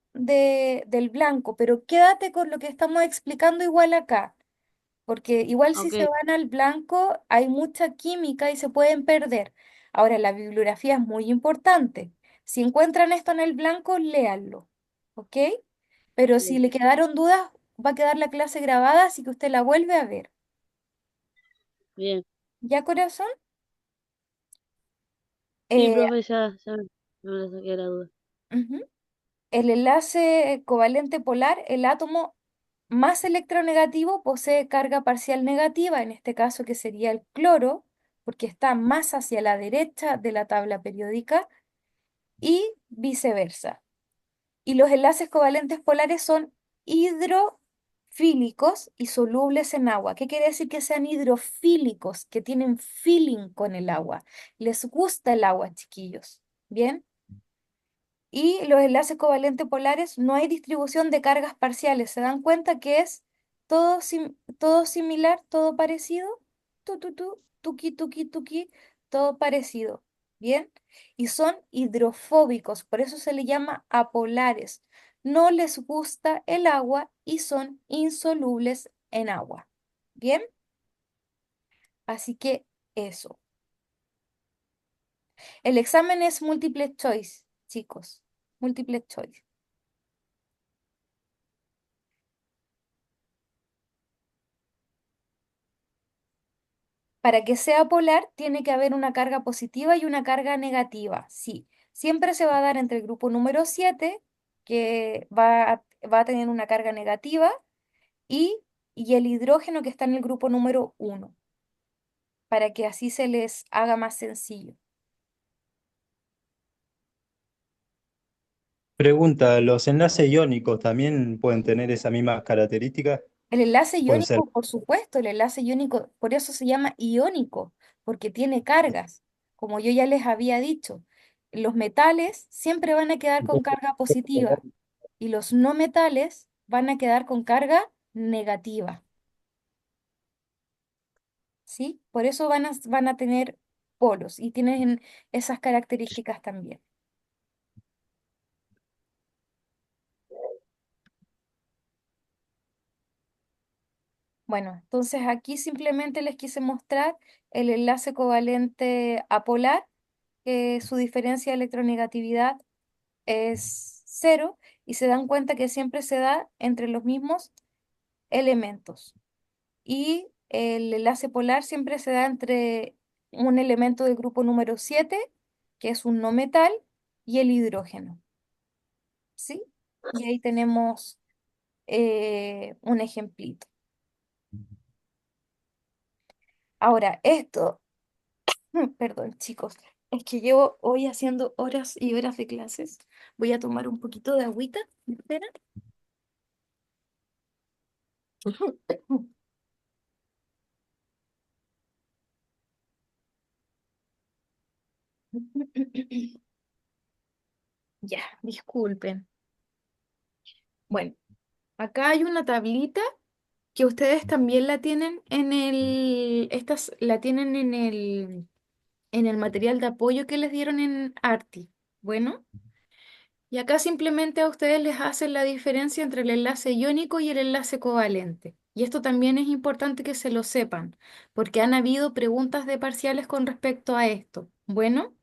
pero quédate con lo que estamos explicando igual acá, porque igual si Ok, se van al blanco hay mucha química y se pueden perder. Ahora, la bibliografía es muy importante. Si encuentran esto en el blanco, léanlo, ¿ok? Pero si bien, le quedaron dudas, va a quedar la clase grabada, así que usted la vuelve a ver. bien. ¿Ya, corazón? Sí, Eh, profe, ya me la saqué de la duda. ujú. El enlace covalente polar, el átomo más electronegativo posee carga parcial negativa, en este caso que sería el cloro, porque está más hacia la derecha de la tabla periódica, y viceversa. Y los enlaces covalentes polares son hidrofílicos y solubles en agua. ¿Qué quiere decir que sean hidrofílicos? Que tienen feeling con el agua. Les gusta el agua, chiquillos. ¿Bien? Y los enlaces covalentes polares no hay distribución de cargas parciales. ¿Se dan cuenta que es todo similar, todo parecido? Tuki, tuki, tuki, todo parecido. ¿Bien? Y son hidrofóbicos, por eso se le llama apolares. No les gusta el agua y son insolubles en agua. ¿Bien? Así que eso. El examen es múltiple choice, chicos. Múltiple choice. Para que sea polar, tiene que haber una carga positiva y una carga negativa. Sí, siempre se va a dar entre el grupo número 7, que va a tener una carga negativa, y, y el hidrógeno que está en el grupo número 1, para que así se les haga más sencillo. Pregunta, ¿los enlaces iónicos también pueden tener esas mismas características? El enlace Pueden ser. iónico, por supuesto, el enlace iónico, por eso se llama iónico, porque tiene cargas, como yo ya les había dicho. Los metales siempre van a quedar con carga positiva y los no metales van a quedar con carga negativa, ¿sí? Por eso van a tener polos y tienen esas características también. Bueno, entonces aquí simplemente les quise mostrar el enlace covalente apolar, que su diferencia de electronegatividad es cero y se dan cuenta que siempre se da entre los mismos elementos. Y el enlace polar siempre se da entre un elemento del grupo número 7, que es un no metal, y el hidrógeno. ¿Sí? Y ahí tenemos un ejemplito. Ahora, esto, perdón chicos, es que llevo hoy haciendo horas y horas de clases. Voy a tomar un poquito de agüita. ¿Me esperan? Ya, disculpen. Bueno, acá hay una tablita que ustedes también la tienen estas la tienen en el material de apoyo que les dieron en Arti. Bueno, y acá simplemente a ustedes les hacen la diferencia entre el enlace iónico y el enlace covalente. Y esto también es importante que se lo sepan, porque han habido preguntas de parciales con respecto a esto. Bueno.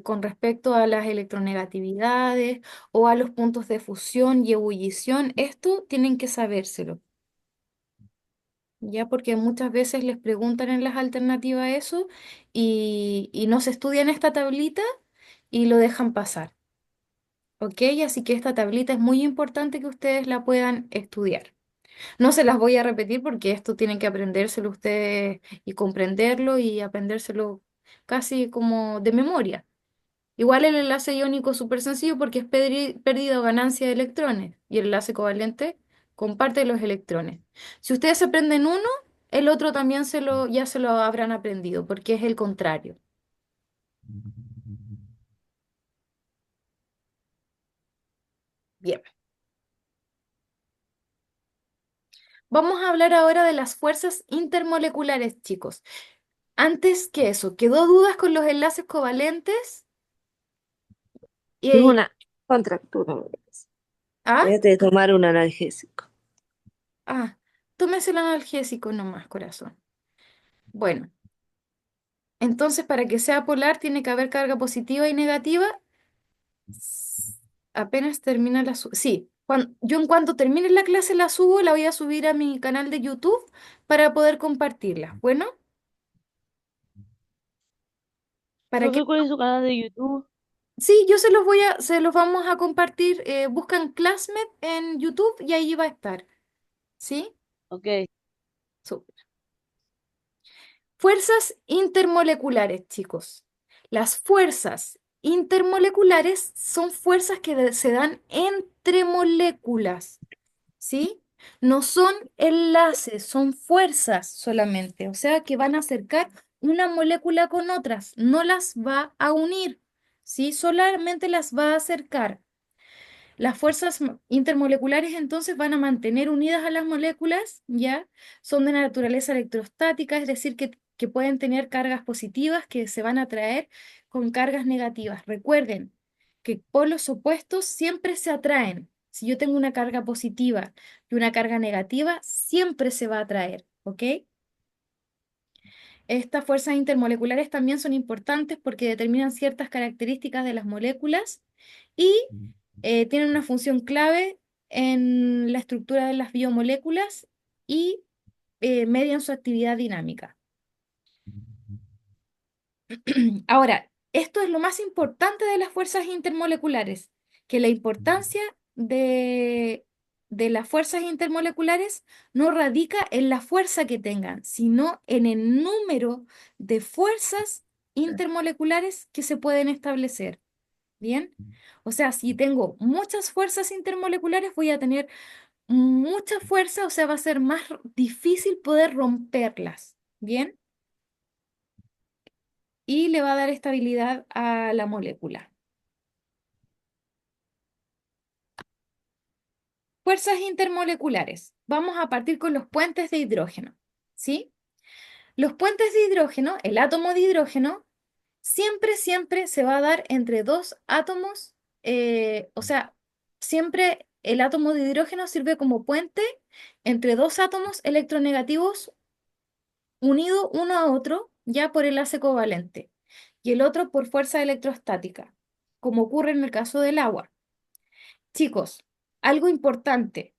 Con respecto a las electronegatividades o a los puntos de fusión y ebullición, esto tienen que sabérselo, ¿ya? Porque muchas veces les preguntan en las alternativas eso y no se estudian esta tablita y lo dejan pasar, ¿ok? Así que esta tablita es muy importante que ustedes la puedan estudiar. No se las voy a repetir porque esto tienen que aprendérselo ustedes y comprenderlo y aprendérselo casi como de memoria. Igual el enlace iónico es súper sencillo porque es pérdida o ganancia de electrones y el enlace covalente comparte los electrones. Si ustedes aprenden uno, el otro también ya se lo habrán aprendido porque es el contrario. Bien, vamos a hablar ahora de las fuerzas intermoleculares, chicos. Antes que eso, ¿quedó dudas con los enlaces covalentes? Tengo Y, una contractura, me parece. ¿ah? Voy a tener que tomar un analgésico. Ah, tómese el analgésico nomás, corazón. Bueno, entonces para que sea polar tiene que haber carga positiva y negativa. Apenas termina la sí, yo en cuanto termine la clase la subo, la voy a subir a mi canal de YouTube para poder compartirla. Bueno, para que Profe, ¿cuál es su canal de YouTube? sí, yo se los vamos a compartir. Buscan Classmed en YouTube y ahí va a estar. ¿Sí? Ok. Súper. Fuerzas intermoleculares, chicos. Las fuerzas intermoleculares son fuerzas que se dan entre moléculas, ¿sí? No son enlaces, son fuerzas solamente, o sea que van a acercar una molécula con otras, no las va a unir, ¿sí? Solamente las va a acercar. Las fuerzas intermoleculares entonces van a mantener unidas a las moléculas, ¿ya? Son de naturaleza electrostática, es decir, que pueden tener cargas positivas que se van a atraer con cargas negativas. Recuerden que polos opuestos siempre se atraen. Si yo tengo una carga positiva y una carga negativa, siempre se va a atraer, ¿ok? Estas fuerzas intermoleculares también son importantes porque determinan ciertas características de las moléculas y tienen una función clave en la estructura de las biomoléculas y median su actividad dinámica. Ahora, esto es lo más importante de las fuerzas intermoleculares, que la importancia de las fuerzas intermoleculares no radica en la fuerza que tengan, sino en el número de fuerzas intermoleculares que se pueden establecer. ¿Bien? O sea, si tengo muchas fuerzas intermoleculares, voy a tener mucha fuerza, o sea, va a ser más difícil poder romperlas. ¿Bien? Y le va a dar estabilidad a la molécula. Fuerzas intermoleculares. Vamos a partir con los puentes de hidrógeno, ¿sí? Los puentes de hidrógeno, el átomo de hidrógeno, siempre se va a dar entre dos átomos, o sea, siempre el átomo de hidrógeno sirve como puente entre dos átomos electronegativos unidos uno a otro ya por enlace covalente y el otro por fuerza electrostática, como ocurre en el caso del agua. Chicos, algo importante,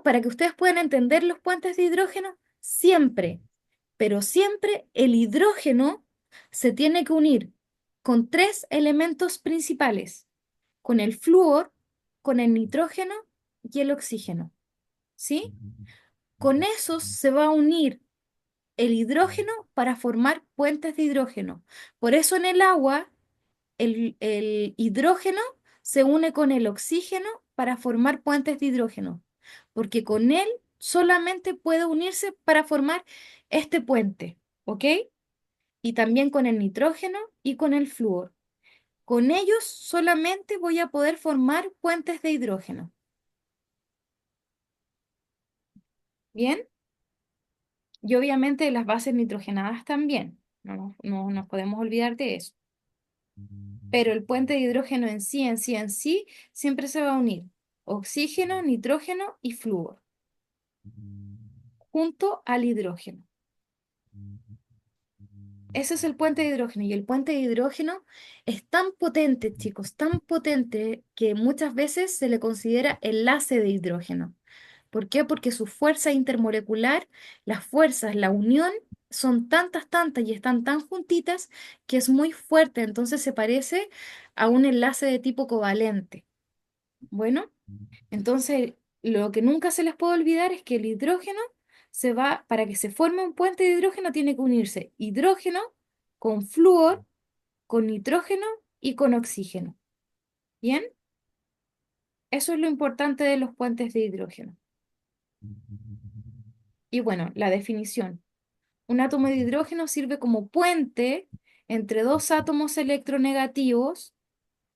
para que ustedes puedan entender los puentes de hidrógeno, siempre, pero siempre el hidrógeno se tiene que unir con tres elementos principales, con el flúor, con el nitrógeno y el oxígeno, ¿sí? Con esos se va a unir el hidrógeno para formar puentes de hidrógeno. Por eso en el agua el hidrógeno se une con el oxígeno para formar puentes de hidrógeno, porque con él solamente puede unirse para formar este puente, ¿ok? Y también con el nitrógeno y con el flúor. Con ellos solamente voy a poder formar puentes de hidrógeno. ¿Bien? Y obviamente las bases nitrogenadas también. No nos podemos olvidar de eso. Pero el puente de hidrógeno en sí, siempre se va a unir oxígeno, nitrógeno y flúor junto al hidrógeno. Ese es el puente de hidrógeno y el puente de hidrógeno es tan potente, chicos, tan potente que muchas veces se le considera enlace de hidrógeno. ¿Por qué? Porque su fuerza intermolecular, las fuerzas, la unión, son tantas y están tan juntitas que es muy fuerte, entonces se parece a un enlace de tipo covalente. Bueno, entonces lo que nunca se les puede olvidar es que el hidrógeno para que se forme un puente de hidrógeno tiene que unirse hidrógeno con flúor, con nitrógeno y con oxígeno. ¿Bien? Eso es lo importante de los puentes de hidrógeno. Y bueno, la definición. Un átomo de hidrógeno sirve como puente entre dos átomos electronegativos,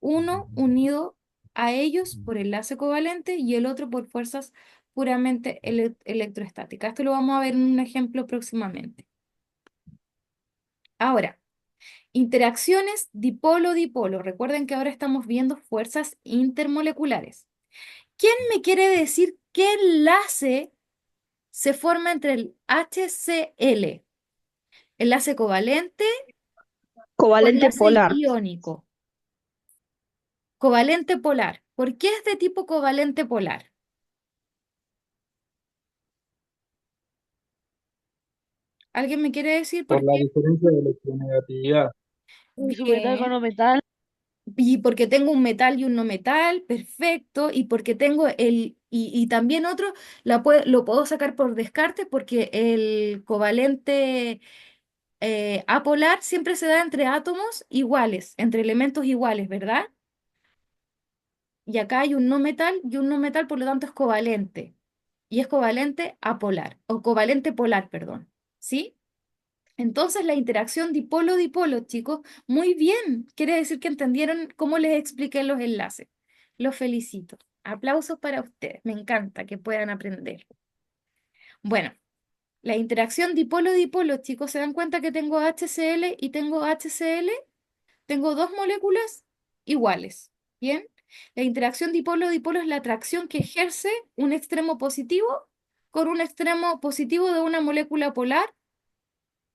uno unido a ellos por enlace covalente y el otro por fuerzas puramente electrostáticas. Esto lo vamos a ver en un ejemplo próximamente. Ahora, interacciones dipolo-dipolo. Recuerden que ahora estamos viendo fuerzas intermoleculares. ¿Quién me quiere decir qué enlace se forma entre el HCl? ¿Enlace covalente o Covalente enlace polar. iónico? Covalente polar. ¿Por qué es de tipo covalente polar? ¿Alguien me quiere decir Por por la qué? diferencia de electronegatividad. Un metal con Bien. no metal. Y porque tengo un metal y un no metal, perfecto. Y porque tengo y también otro, lo puedo sacar por descarte porque el covalente apolar siempre se da entre átomos iguales, entre elementos iguales, ¿verdad? Y acá hay un no metal y un no metal, por lo tanto es covalente. Y es covalente apolar, o covalente polar, perdón. ¿Sí? Entonces la interacción dipolo-dipolo, chicos, muy bien. Quiere decir que entendieron cómo les expliqué los enlaces. Los felicito. Aplausos para ustedes. Me encanta que puedan aprender. Bueno, la interacción dipolo-dipolo, chicos, ¿se dan cuenta que tengo HCl y tengo HCl? Tengo dos moléculas iguales. ¿Bien? La interacción dipolo-dipolo es la atracción que ejerce un extremo positivo con un extremo positivo de una molécula polar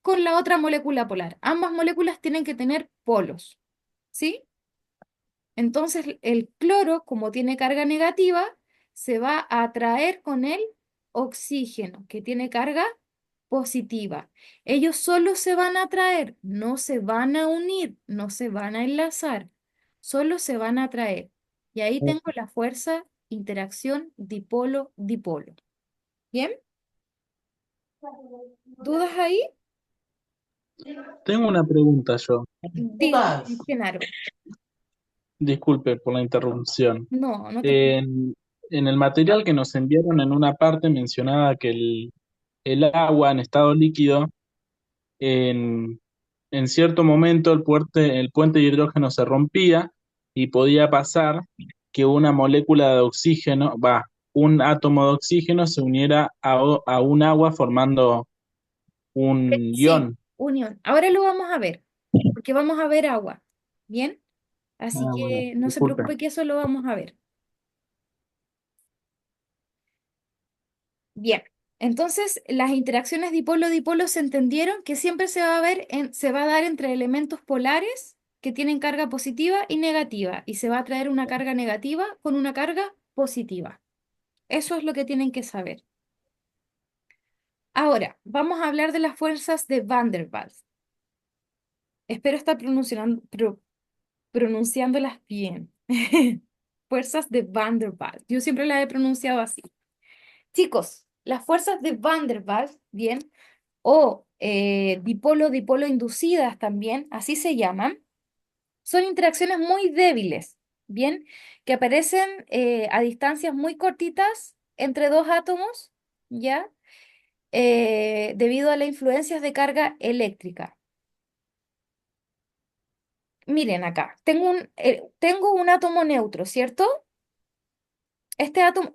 con la otra molécula polar. Ambas moléculas tienen que tener polos, ¿sí? Entonces el cloro, como tiene carga negativa, se va a atraer con el oxígeno, que tiene carga positiva. Ellos solo se van a atraer, no se van a unir, no se van a enlazar, solo se van a atraer. Y ahí tengo la fuerza interacción dipolo-dipolo. ¿Bien? ¿Dudas ahí? Tengo una pregunta yo. Dígame, Genaro. Disculpe por la interrupción. No, no te preocupes. En el material que nos enviaron en una parte mencionaba que el agua en estado líquido, en, en cierto momento el puente de hidrógeno se rompía y podía pasar que una molécula de oxígeno, un átomo de oxígeno se uniera a un agua formando un Sí, ion. unión. Ahora lo vamos a ver, porque vamos a ver agua. ¿Bien? Así Ah, bueno, que no se disculpe. preocupe que eso lo vamos a ver. Bien. Entonces, las interacciones dipolo-dipolo se entendieron que siempre se va a ver se va a dar entre elementos polares que tienen carga positiva y negativa, y se va a traer una carga negativa con una carga positiva. Eso es lo que tienen que saber. Ahora, vamos a hablar de las fuerzas de Van der Waals. Espero estar pronunciándolas bien. Fuerzas de Van der Waals. Yo siempre las he pronunciado así. Chicos, las fuerzas de Van der Waals, bien, o dipolo-dipolo inducidas también, así se llaman, son interacciones muy débiles, bien, que aparecen a distancias muy cortitas entre dos átomos, ¿ya? Debido a las influencias de carga eléctrica. Miren acá, tengo un átomo neutro, ¿cierto?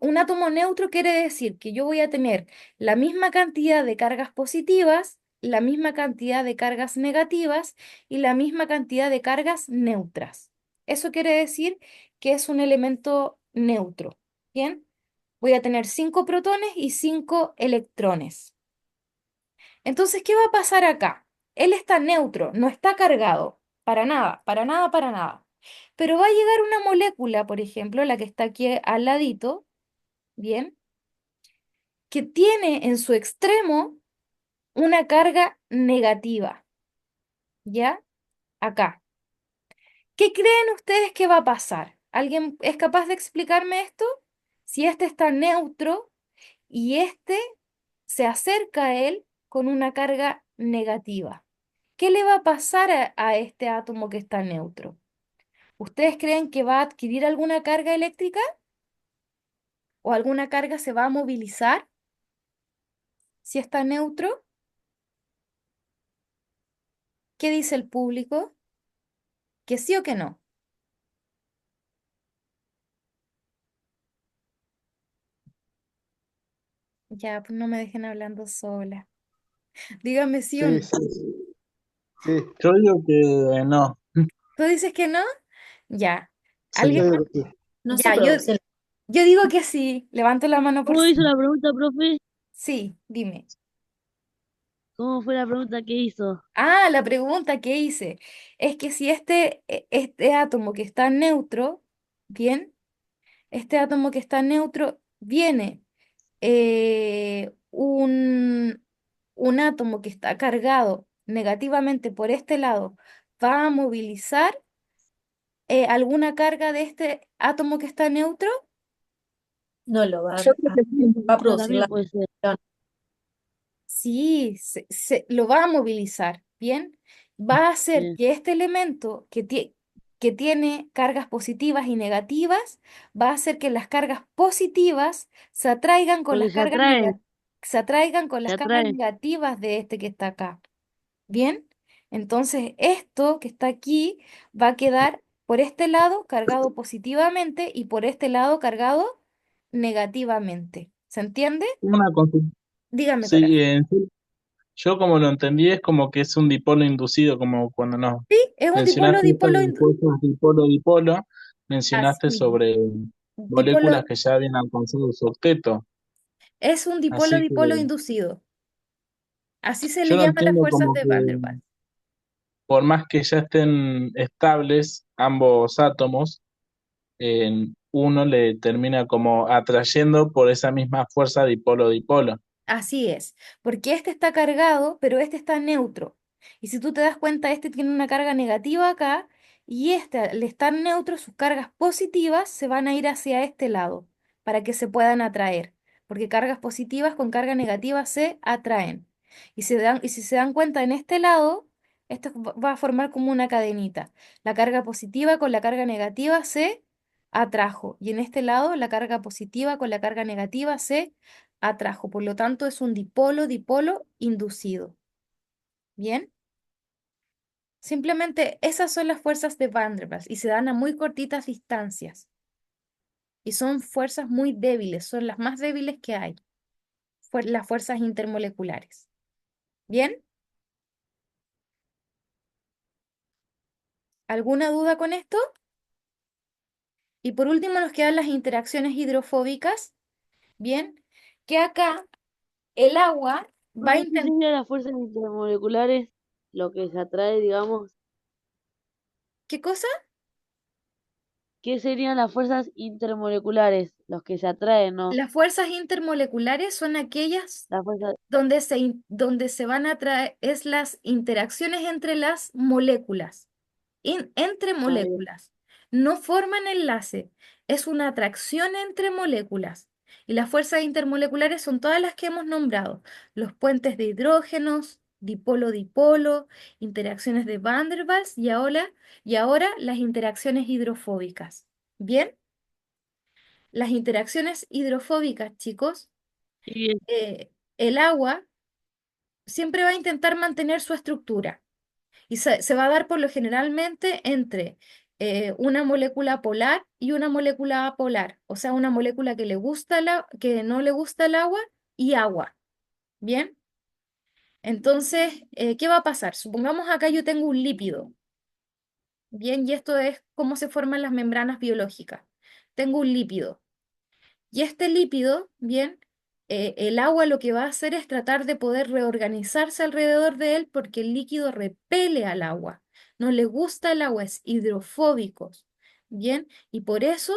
Un átomo neutro quiere decir que yo voy a tener la misma cantidad de cargas positivas, la misma cantidad de cargas negativas y la misma cantidad de cargas neutras. Eso quiere decir que es un elemento neutro. ¿Bien? Voy a tener 5 protones y 5 electrones. Entonces, ¿qué va a pasar acá? Él está neutro, no está cargado, para nada, para nada, para nada. Pero va a llegar una molécula, por ejemplo, la que está aquí al ladito, ¿bien? Que tiene en su extremo una carga negativa, ¿ya? Acá. ¿Qué creen ustedes que va a pasar? ¿Alguien es capaz de explicarme esto? Si este está neutro y este se acerca a él con una carga negativa. ¿qué le va a pasar a este átomo que está neutro? ¿Ustedes creen que va a adquirir alguna carga eléctrica o alguna carga se va a movilizar si está neutro? ¿Qué dice el público? ¿Que sí o que no? Ya, pues no me dejen hablando sola. Dígame sí o no. Sí, sí, sí. Sí, Yo digo que no. ¿Tú dices que no? Ya. Sí. ¿Alguien yo más? digo que sí. No se Ya, produce. yo digo que sí. Levanto la mano por ¿Cómo hizo sí. la pregunta, profe? Sí, dime. ¿Cómo fue la pregunta que hizo? Ah, la pregunta que hice es que si este átomo que está neutro, bien, este átomo que está neutro viene un átomo que está cargado negativamente por este lado, ¿va a movilizar alguna carga de este átomo que está neutro? No lo va Yo creo que sí. va a Esa producir también la puede ser. acción. Sí, lo va a movilizar, ¿bien? Va a hacer Bien. que este elemento que tiene cargas positivas y negativas, va a hacer que las cargas positivas se atraigan con Porque las cargas se atraigan con se las cargas atraen. negativas de este que está acá, ¿bien? Entonces, esto que está aquí va a quedar por este lado cargado positivamente y por este lado cargado negativamente. ¿Se entiende? Una consulta. Dígame, Sí, corazón. sí, yo como lo entendí es como que es un dipolo inducido, como cuando nos Sí, es un dipolo, mencionaste esto dipolo, de fuerzas dipolo-dipolo, mencionaste así, sobre moléculas dipolo, que ya habían alcanzado su octeto. es un dipolo, Así que dipolo inducido. Así se yo le no llama a las entiendo fuerzas como de que Van der Waals. por más que ya estén estables ambos átomos, uno le termina como atrayendo por esa misma fuerza dipolo-dipolo. Así es, porque este está cargado, pero este está neutro. Y si tú te das cuenta, este tiene una carga negativa acá y este, al estar neutro, sus cargas positivas se van a ir hacia este lado para que se puedan atraer, porque cargas positivas con carga negativa se atraen. Y si se dan cuenta en este lado, esto va a formar como una cadenita. La carga positiva con la carga negativa se atrajo y en este lado la carga positiva con la carga negativa se atrajo. Por lo tanto, es un dipolo, dipolo inducido. ¿Bien? Simplemente esas son las fuerzas de Van der Waals y se dan a muy cortitas distancias. Y son fuerzas muy débiles, son las más débiles que hay, las fuerzas intermoleculares. ¿Bien? ¿Alguna duda con esto? Y por último nos quedan las interacciones hidrofóbicas. ¿Bien? Que acá el agua va a Profe, ¿qué intentar... serían las fuerzas intermoleculares? Lo que se atrae, digamos. ¿Qué cosa? ¿Qué serían las fuerzas intermoleculares? Los que se atraen, ¿no? Las fuerzas intermoleculares son aquellas Las fuerzas. donde se van a traer, es las interacciones entre las moléculas, entre Ah, bien. moléculas. No forman enlace, es una atracción entre moléculas. Y las fuerzas intermoleculares son todas las que hemos nombrado, los puentes de hidrógenos, dipolo-dipolo, interacciones de Van der Waals y ahora las interacciones hidrofóbicas. ¿Bien? Las interacciones hidrofóbicas, chicos, Y bien. el agua siempre va a intentar mantener su estructura y se va a dar por lo generalmente entre una molécula polar y una molécula apolar, o sea, una molécula que no le gusta el agua y agua. ¿Bien? Entonces, ¿qué va a pasar? Supongamos acá yo tengo un lípido, ¿bien? Y esto es cómo se forman las membranas biológicas. Tengo un lípido. Y este lípido, bien, el agua lo que va a hacer es tratar de poder reorganizarse alrededor de él porque el líquido repele al agua. No le gusta el agua, es hidrofóbico, bien, y por eso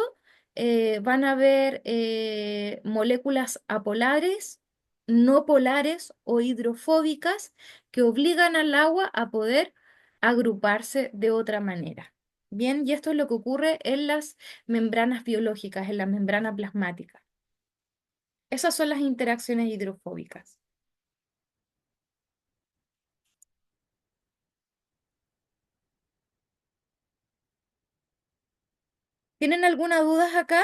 van a haber moléculas apolares, no polares o hidrofóbicas que obligan al agua a poder agruparse de otra manera. Bien, y esto es lo que ocurre en las membranas biológicas, en la membrana plasmática. Esas son las interacciones hidrofóbicas. ¿Tienen alguna duda acá?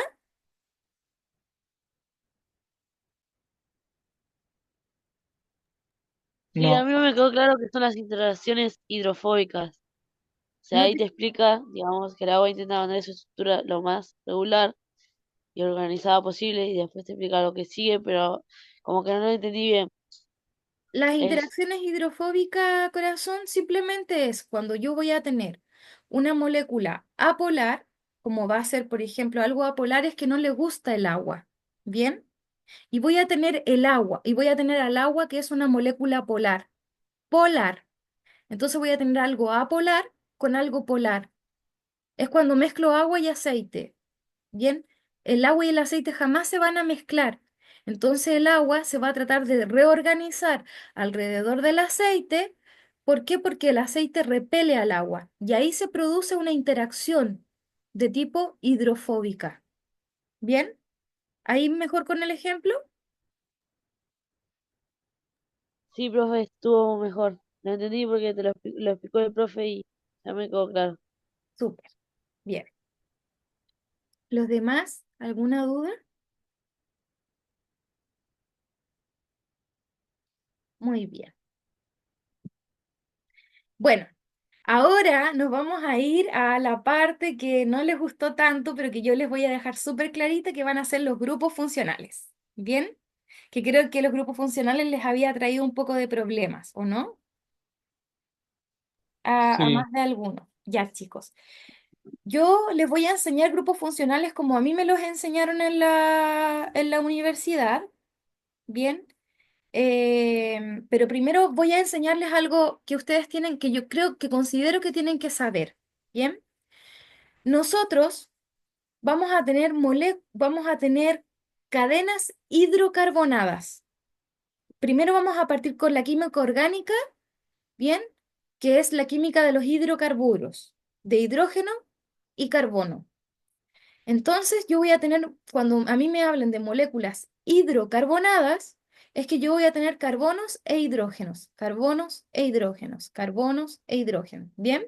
Sí, a No, mí no me quedó claro que son las interacciones hidrofóbicas. O sea, No ahí te- te explica, digamos, que el agua intenta mantener su estructura lo más regular y organizada posible y después te explica lo que sigue, pero como que no lo entendí bien. Las Es, interacciones hidrofóbicas, corazón, simplemente es cuando yo voy a tener una molécula apolar, como va a ser, por ejemplo, algo apolar es que no le gusta el agua, ¿bien? Y voy a tener el agua, y voy a tener al agua que es una molécula polar, polar. Entonces voy a tener algo apolar con algo polar. Es cuando mezclo agua y aceite. Bien, el agua y el aceite jamás se van a mezclar. Entonces el agua se va a tratar de reorganizar alrededor del aceite. ¿Por qué? Porque el aceite repele al agua y ahí se produce una interacción de tipo hidrofóbica. Bien, ahí mejor con el ejemplo. sí, profe, estuvo mejor. Lo entendí porque lo explicó el profe y ya me quedó claro. Súper, bien. ¿Los demás? ¿Alguna duda? Muy bien. Bueno, ahora nos vamos a ir a la parte que no les gustó tanto, pero que yo les voy a dejar súper clarita, que van a ser los grupos funcionales. ¿Bien? Que creo que los grupos funcionales les había traído un poco de problemas, ¿o no? A sí, más de algunos. Ya, chicos. Yo les voy a enseñar grupos funcionales como a mí me los enseñaron en la universidad. ¿Bien? Pero primero voy a enseñarles algo que ustedes tienen, que yo creo que considero que tienen que saber. ¿Bien? Nosotros vamos a tener cadenas hidrocarbonadas. Primero vamos a partir con la química orgánica, ¿bien? Que es la química de los hidrocarburos, de hidrógeno y carbono. Entonces yo voy a tener, cuando a mí me hablen de moléculas hidrocarbonadas, es que yo voy a tener carbonos e hidrógenos, carbonos e hidrógenos, carbonos e hidrógenos. ¿Bien?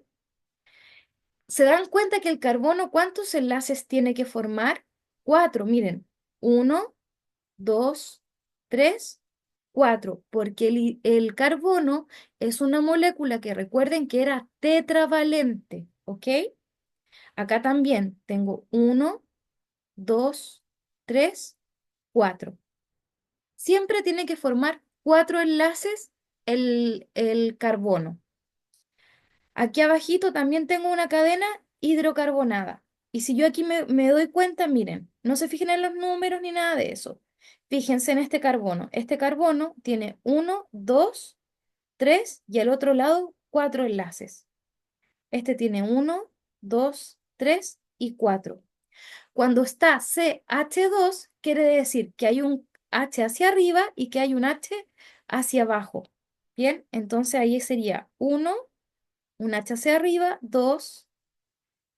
¿Se dan cuenta que el carbono cuántos enlaces tiene que formar? Cuatro, miren. Uno, dos, tres, cuatro, porque el carbono es una molécula que recuerden que era tetravalente, ¿ok? Acá también tengo uno, dos, tres, cuatro. Siempre tiene que formar cuatro enlaces el carbono. Aquí abajito también tengo una cadena hidrocarbonada. Y si yo aquí me doy cuenta, miren, no se fijen en los números ni nada de eso. Fíjense en este carbono. Este carbono tiene uno, dos, tres y al otro lado cuatro enlaces. Este tiene uno, dos, tres y cuatro. Cuando está CH2, quiere decir que hay un H hacia arriba y que hay un H hacia abajo. Bien, entonces ahí sería uno, un H hacia arriba, 2,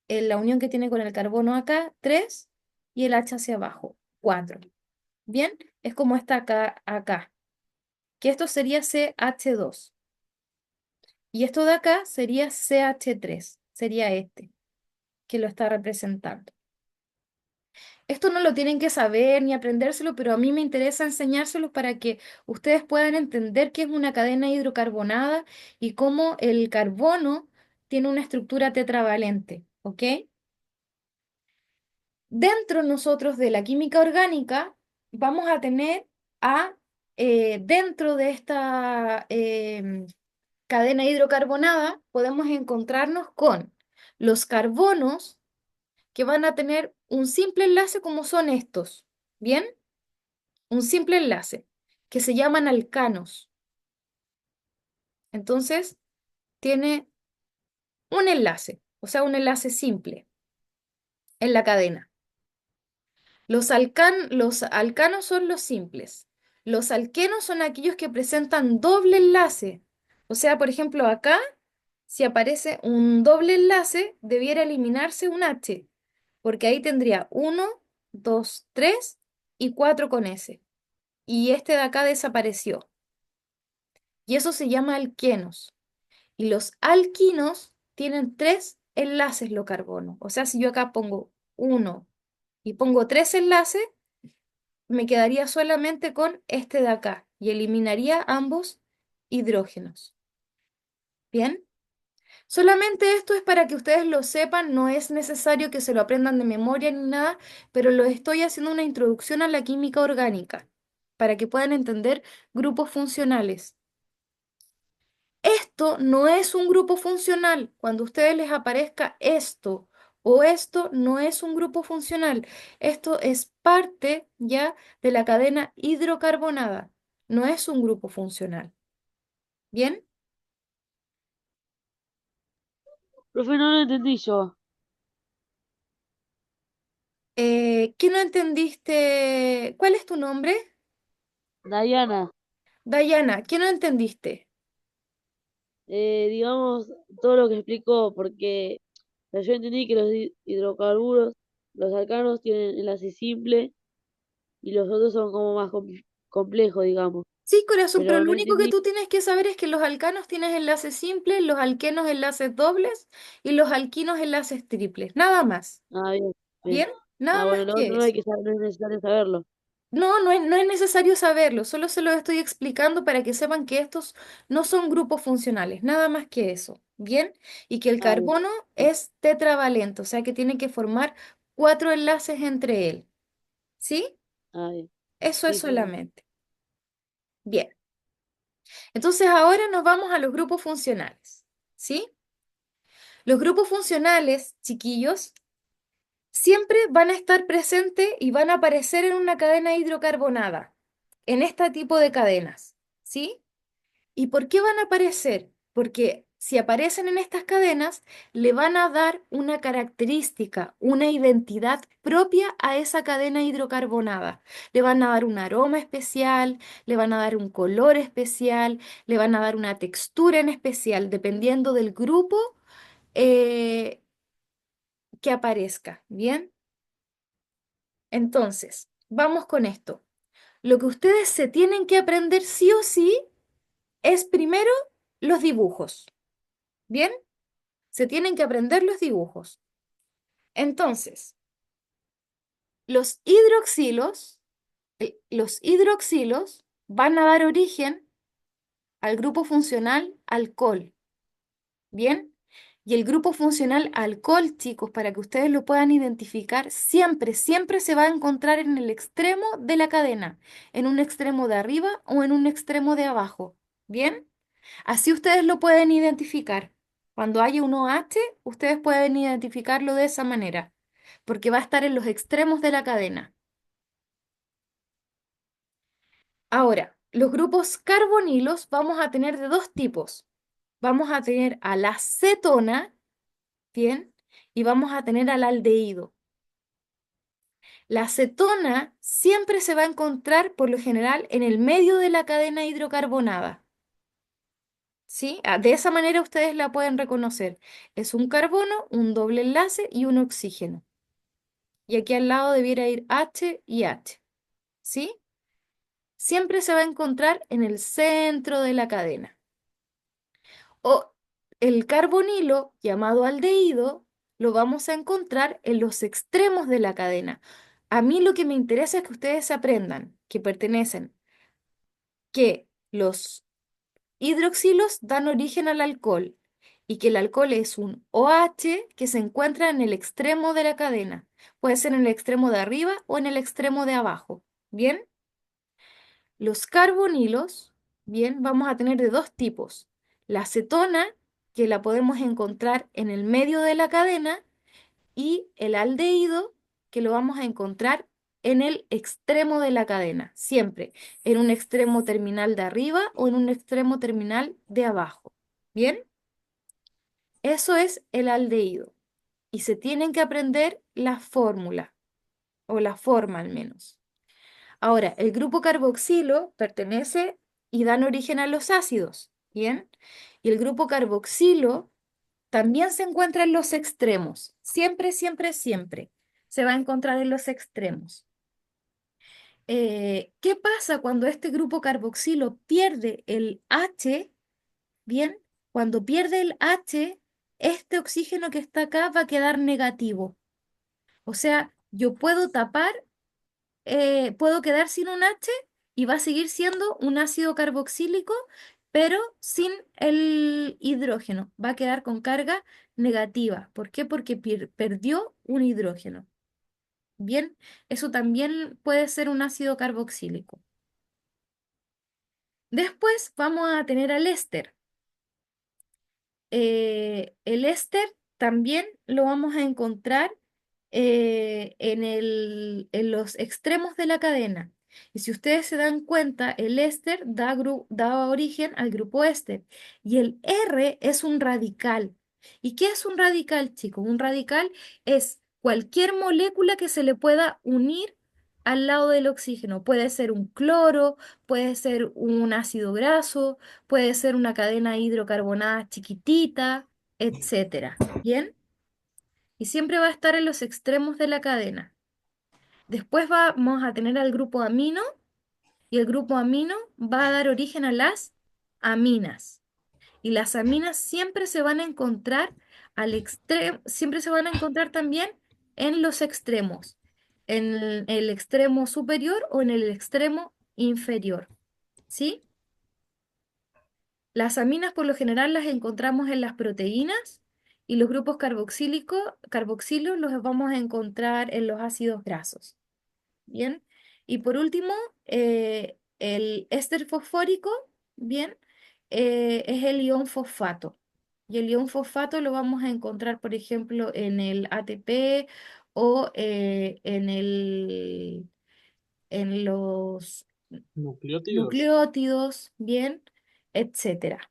la unión que tiene con el carbono acá, 3, y el H hacia abajo, 4. Bien, es como está acá, que esto sería CH2. Y esto de acá sería CH3, sería este, que lo está representando. Esto no lo tienen que saber ni aprendérselo, pero a mí me interesa enseñárselo para que ustedes puedan entender qué es una cadena hidrocarbonada y cómo el carbono tiene una estructura tetravalente, ¿ok? Dentro nosotros de la química orgánica vamos a tener dentro de esta cadena hidrocarbonada, podemos encontrarnos con los carbonos que van a tener un simple enlace como son estos, ¿bien? Un simple enlace que se llaman alcanos. Entonces, tiene un enlace, o sea, un enlace simple en la cadena. Los alcanos son los simples. Los alquenos son aquellos que presentan doble enlace. O sea, por ejemplo, acá, si aparece un doble enlace, debiera eliminarse un H, porque ahí tendría uno, 2, 3 y 4 con S. Y este de acá desapareció. Y eso se llama alquenos. Y los alquinos tienen tres enlaces lo carbono. O sea, si yo acá pongo 1 y pongo 3 enlaces, me quedaría solamente con este de acá y eliminaría ambos hidrógenos. ¿Bien? Solamente esto es para que ustedes lo sepan, no es necesario que se lo aprendan de memoria ni nada, pero lo estoy haciendo una introducción a la química orgánica para que puedan entender grupos funcionales. Esto no es un grupo funcional. Cuando a ustedes les aparezca esto o esto, no es un grupo funcional. Esto es parte ya de la cadena hidrocarbonada. No es un grupo funcional. ¿Bien? Profe, no lo entendí yo. ¿Qué no entendiste? ¿Cuál es tu nombre? Diana, Dayana, ¿qué no entendiste? digamos, todo lo que explicó, porque o sea, yo entendí que los hidrocarburos, los alcanos tienen enlace simple y los otros son como más complejos, digamos. Sí, corazón, pero Pero lo no único que entendí. tú tienes que saber es que los alcanos tienen enlaces simples, los alquenos enlaces dobles y los alquinos enlaces triples. Nada más. Ah, bien, bien. ¿Bien? Nada Ah, más bueno, lo que otro no hay eso. que saber, no es necesario saberlo. No, no es necesario saberlo, solo se lo estoy explicando para que sepan que estos no son grupos funcionales, nada más que eso. ¿Bien? Y que el Ah, bien, carbono bien. es tetravalente, o sea que tiene que formar 4 enlaces entre él. ¿Sí? Ah, bien. Eso es Sí, sí, sí. solamente. Bien. Entonces ahora nos vamos a los grupos funcionales. ¿Sí? Los grupos funcionales, chiquillos, siempre van a estar presentes y van a aparecer en una cadena hidrocarbonada, en este tipo de cadenas. ¿Sí? ¿Y por qué van a aparecer? Porque si aparecen en estas cadenas, le van a dar una característica, una identidad propia a esa cadena hidrocarbonada. Le van a dar un aroma especial, le van a dar un color especial, le van a dar una textura en especial, dependiendo del grupo eh, que aparezca. ¿Bien? Entonces, vamos con esto. Lo que ustedes se tienen que aprender sí o sí es primero los dibujos. ¿Bien? Se tienen que aprender los dibujos. Entonces, los hidroxilos van a dar origen al grupo funcional alcohol. ¿Bien? Y el grupo funcional alcohol, chicos, para que ustedes lo puedan identificar, siempre, siempre se va a encontrar en el extremo de la cadena, en un extremo de arriba o en un extremo de abajo. ¿Bien? Así ustedes lo pueden identificar. Cuando haya un OH, ustedes pueden identificarlo de esa manera, porque va a estar en los extremos de la cadena. Ahora, los grupos carbonilos vamos a tener de dos tipos. Vamos a tener a la cetona, ¿bien? Y vamos a tener al aldehído. La cetona siempre se va a encontrar, por lo general, en el medio de la cadena hidrocarbonada. ¿Sí? De esa manera ustedes la pueden reconocer. Es un carbono, un doble enlace y un oxígeno. Y aquí al lado debiera ir H y H. ¿Sí? Siempre se va a encontrar en el centro de la cadena. O el carbonilo, llamado aldehído, lo vamos a encontrar en los extremos de la cadena. A mí lo que me interesa es que ustedes aprendan que pertenecen, que los hidroxilos dan origen al alcohol y que el alcohol es un OH que se encuentra en el extremo de la cadena. Puede ser en el extremo de arriba o en el extremo de abajo. ¿Bien? Los carbonilos, bien, vamos a tener de dos tipos. La acetona, que la podemos encontrar en el medio de la cadena, y el aldehído, que lo vamos a encontrar en el extremo de la cadena, siempre en un extremo terminal de arriba o en un extremo terminal de abajo. ¿Bien? Eso es el aldehído. Y se tienen que aprender la fórmula, o la forma al menos. Ahora, el grupo carboxilo pertenece y dan origen a los ácidos, ¿bien? Y el grupo carboxilo también se encuentra en los extremos, siempre, siempre, siempre. Se va a encontrar en los extremos. ¿Qué pasa cuando este grupo carboxilo pierde el H? Bien, cuando pierde el H, este oxígeno que está acá va a quedar negativo. O sea, yo puedo tapar, puedo quedar sin un H y va a seguir siendo un ácido carboxílico, pero sin el hidrógeno. Va a quedar con carga negativa. ¿Por qué? Porque perdió un hidrógeno. Bien, eso también puede ser un ácido carboxílico. Después vamos a tener al éster. El éster también lo vamos a encontrar en los extremos de la cadena. Y si ustedes se dan cuenta, el éster da origen al grupo éster. Y el R es un radical. ¿Y qué es un radical, chicos? Un radical es cualquier molécula que se le pueda unir al lado del oxígeno. Puede ser un cloro, puede ser un ácido graso, puede ser una cadena hidrocarbonada chiquitita, etcétera. ¿Bien? Y siempre va a estar en los extremos de la cadena. Después vamos a tener al grupo amino y el grupo amino va a dar origen a las aminas. Y las aminas siempre se van a encontrar siempre se van a encontrar también en los extremos, en el extremo superior o en el extremo inferior. ¿Sí? Las aminas por lo general las encontramos en las proteínas y los grupos carboxilos los vamos a encontrar en los ácidos grasos. Bien. Y por último, el éster fosfórico, bien, es el ion fosfato. Y el ion fosfato lo vamos a encontrar, por ejemplo, en el ATP o en los Nucleótidos. nucleótidos, bien, etcétera.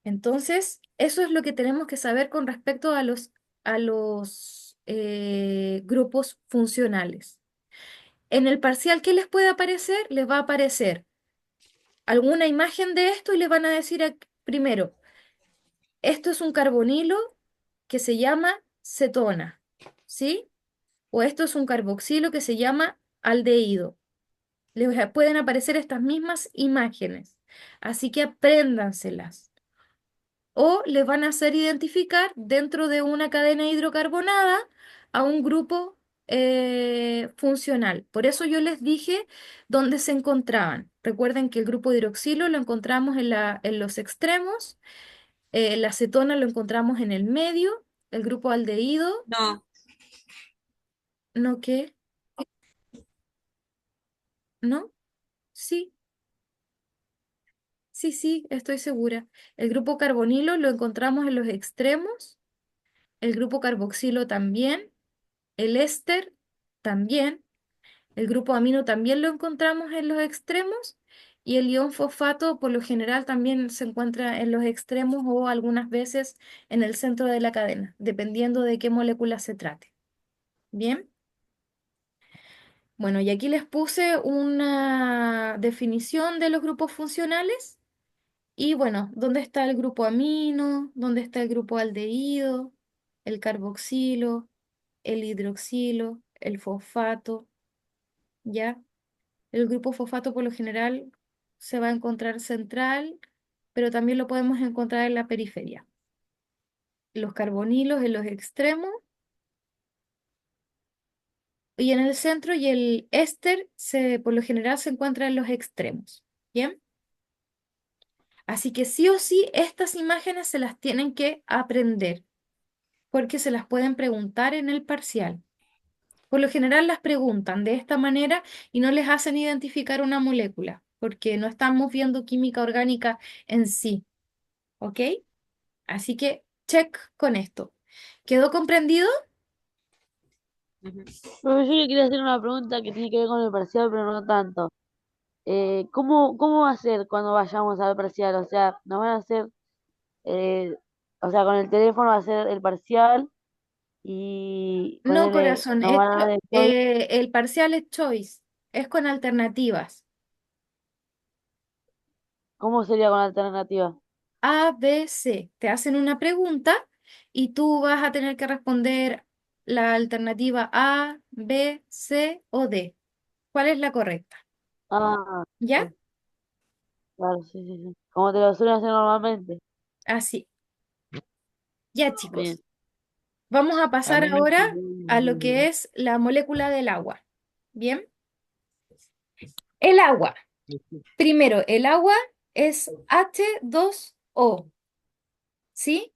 Entonces, eso es lo que tenemos que saber con respecto a los grupos funcionales. En el parcial, ¿qué les puede aparecer? Les va a aparecer alguna imagen de esto y les van a decir primero, esto es un carbonilo que se llama cetona, ¿sí? O esto es un carboxilo que se llama aldehído. Les pueden aparecer estas mismas imágenes, así que apréndanselas. O les van a hacer identificar dentro de una cadena hidrocarbonada a un grupo funcional. Por eso yo les dije dónde se encontraban. Recuerden que el grupo hidroxilo lo encontramos en los extremos, la acetona lo encontramos en el medio, el grupo aldehído, No, ¿no qué? ¿No? Sí, sí, sí, estoy segura. El grupo carbonilo lo encontramos en los extremos, el grupo carboxilo también. El éster también, el grupo amino también lo encontramos en los extremos y el ion fosfato por lo general también se encuentra en los extremos o algunas veces en el centro de la cadena, dependiendo de qué molécula se trate. Bien, bueno, y aquí les puse una definición de los grupos funcionales y bueno, ¿dónde está el grupo amino? ¿Dónde está el grupo aldehído? El carboxilo, el hidroxilo, el fosfato. ¿Ya? El grupo fosfato por lo general se va a encontrar central, pero también lo podemos encontrar en la periferia. Los carbonilos en los extremos y en el centro y el éster por lo general se encuentra en los extremos. ¿Bien? Así que sí o sí estas imágenes se las tienen que aprender porque se las pueden preguntar en el parcial. Por lo general las preguntan de esta manera y no les hacen identificar una molécula, porque no estamos viendo química orgánica en sí, ¿ok? Así que check con esto. ¿Quedó comprendido? Profe, yo le quería hacer una pregunta que tiene que ver con el parcial, pero no tanto. ¿Cómo va a ser cuando vayamos al parcial? O sea, nos van a hacer, eh, o sea, con el teléfono va a ser el parcial y No, ponerle, corazón, nos van a dar el choice. el parcial es choice, es con alternativas. ¿Cómo sería con alternativa? A, B, C. Te hacen una pregunta y tú vas a tener que responder la alternativa A, B, C o D. ¿Cuál es la correcta? Ah, ¿Ya? sí, claro, sí, sí, sí. Como te lo suelen hacer normalmente. Así. Ya, Bien. chicos. Vamos a A pasar mí me ahora quedó a lo que es la molécula del agua. ¿Bien? El agua. Primero, el agua es H2O, ¿sí?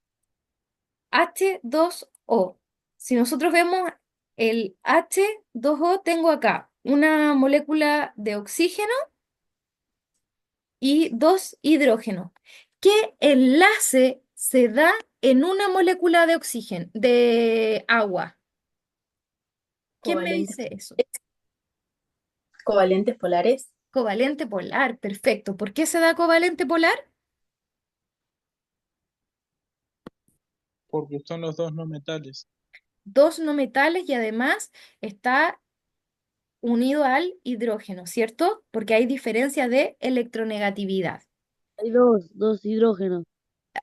H2O. Si nosotros vemos el H2O, tengo acá una molécula de oxígeno y dos hidrógenos. ¿Qué enlace se da en una molécula de oxígeno, de agua? ¿Quién me Covalentes, dice eso? covalentes polares. Covalente polar, perfecto. ¿Por qué se da covalente polar? Porque son los dos no metales. Dos no metales y además está unido al hidrógeno, ¿cierto? Porque hay diferencia de electronegatividad. Hay dos hidrógenos.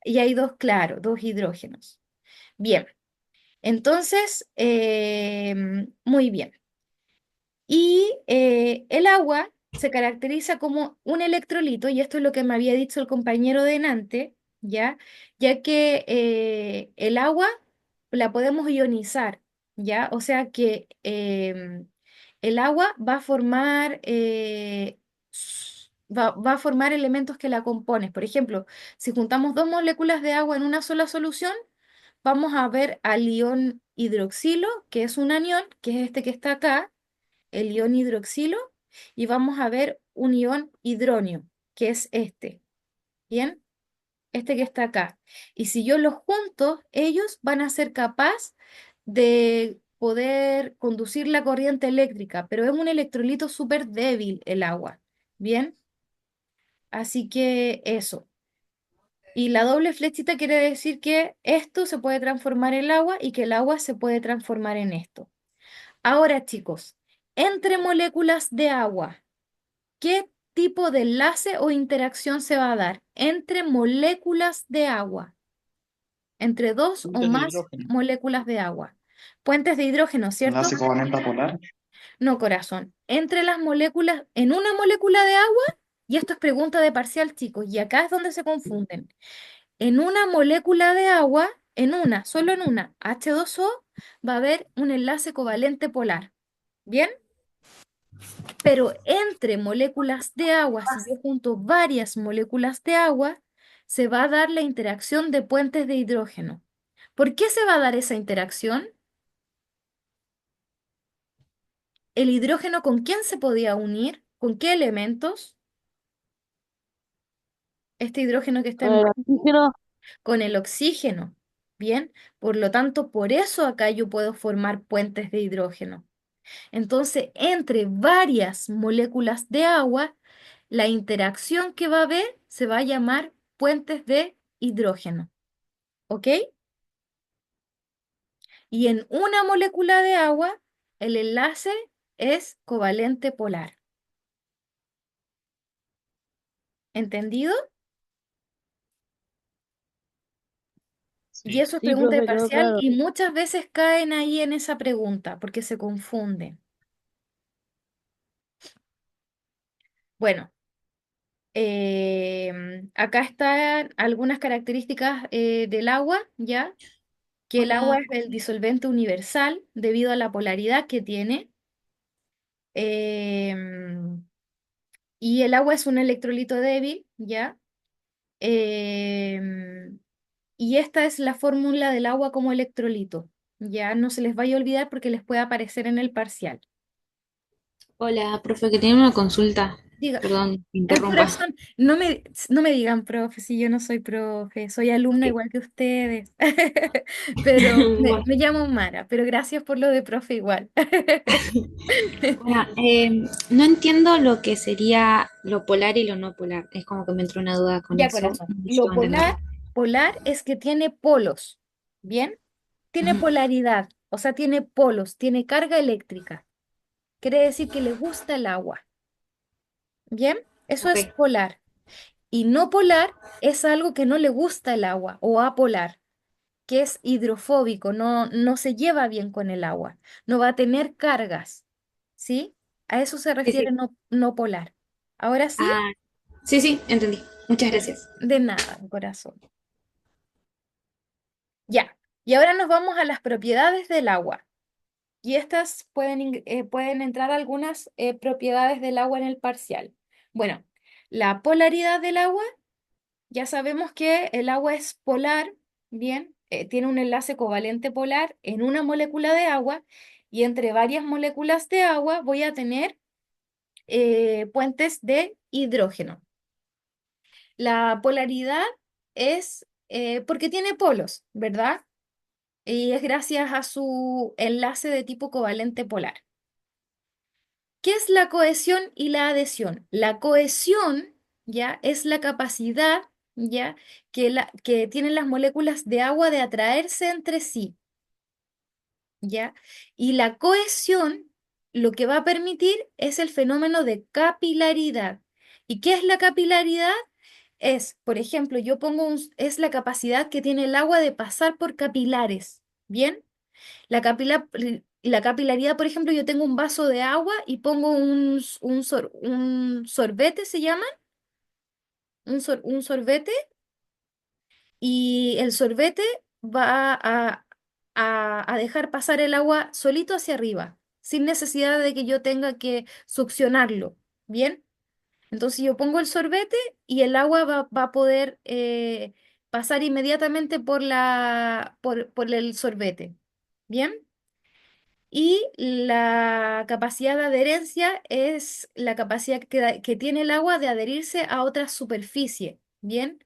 Y hay dos, claro, dos hidrógenos. Bien, entonces, muy bien. Y el agua se caracteriza como un electrolito, y esto es lo que me había dicho el compañero delante, ¿ya? Ya que el agua la podemos ionizar, ¿ya? O sea que el agua va a formar, va a formar elementos que la componen. Por ejemplo, si juntamos dos moléculas de agua en una sola solución, vamos a ver al ion hidroxilo, que es un anión, que es este que está acá, el ion hidroxilo, y vamos a ver un ion hidronio, que es este, ¿bien? Este que está acá. Y si yo los junto, ellos van a ser capaz de poder conducir la corriente eléctrica, pero es un electrolito súper débil el agua, ¿bien? Así que eso. Y la doble flechita quiere decir que esto se puede transformar en agua y que el agua se puede transformar en esto. Ahora, chicos, entre moléculas de agua, ¿qué tipo de enlace o interacción se va a dar entre moléculas de agua? Entre dos o Puentes de más hidrógeno. moléculas de agua. Puentes de hidrógeno, ¿cierto? Enlace covalente polar. No, corazón. Entre las moléculas, en una molécula de agua, y esto es pregunta de parcial, chicos, y acá es donde se confunden. En una molécula de agua, en una, solo en una, H2O, va a haber un enlace covalente polar. ¿Bien? Pero entre moléculas de agua, si yo junto varias moléculas de agua, se va a dar la interacción de puentes de hidrógeno. ¿Por qué se va a dar esa interacción? ¿El hidrógeno con quién se podía unir? ¿Con qué elementos? Este hidrógeno que está Con en el blanco, oxígeno, con el oxígeno. Bien, por lo tanto, por eso acá yo puedo formar puentes de hidrógeno. Entonces, entre varias moléculas de agua, la interacción que va a haber se va a llamar puentes de hidrógeno. ¿Ok? Y en una molécula de agua, el enlace es covalente polar. ¿Entendido? Y Sí. eso es sí, pregunta de profe, quedó parcial claro. y muchas veces caen ahí en esa pregunta porque se confunden. Bueno, acá están algunas características del agua, ¿ya? Que el agua Hola, es el disolvente universal debido a la polaridad que tiene. em, y el agua es un electrolito débil, ¿ya? Em, y esta es la fórmula del agua como electrolito. Ya no se les vaya a olvidar porque les puede aparecer en el parcial. hola, profe, que tenía una consulta. Diga, Perdón, que el interrumpa. corazón, no me digan profe, si yo no soy profe, soy alumna Ok. igual que ustedes. Pero me, Bueno, me llamo Mara, pero gracias por lo de profe igual. bueno, no entiendo lo que sería lo polar y lo no polar. Es como que me entró una duda con Ya, eso. corazón. Lo Necesito entenderlo. polar es que tiene polos, ¿bien? Tiene Ujú. polaridad, o sea, tiene polos, tiene carga eléctrica. Quiere decir que le gusta el agua, ¿bien? Eso Ok, es polar. Y no polar es algo que no le gusta el agua, o apolar, que es hidrofóbico, no se lleva bien con el agua, no va a tener cargas, ¿sí? A eso se sí, refiere sí. no polar. Ahora sí, Ah, sí, sí, entendí. Muchas gracias. de nada, corazón. Ya. Y ahora nos vamos a las propiedades del agua. Y estas pueden entrar algunas propiedades del agua en el parcial. Bueno, la polaridad del agua, ya sabemos que el agua es polar, bien, tiene un enlace covalente polar en una molécula de agua y entre varias moléculas de agua voy a tener puentes de hidrógeno. La polaridad es porque tiene polos, ¿verdad? Y es gracias a su enlace de tipo covalente polar. ¿Qué es la cohesión y la adhesión? La cohesión, ¿ya? Es la capacidad, ¿ya? Que tienen las moléculas de agua de atraerse entre sí, ¿ya? Y la cohesión lo que va a permitir es el fenómeno de capilaridad. ¿Y qué es la capilaridad? Es, por ejemplo, es la capacidad que tiene el agua de pasar por capilares, ¿bien? La capilaridad, por ejemplo, yo tengo un vaso de agua y pongo un sorbete, ¿se llama? Un sorbete, y el sorbete va a dejar pasar el agua solito hacia arriba, sin necesidad de que yo tenga que succionarlo, ¿bien? Entonces yo pongo el sorbete y el agua va a poder pasar inmediatamente por el sorbete, ¿bien? Y la capacidad de adherencia es la capacidad que tiene el agua de adherirse a otra superficie, ¿bien?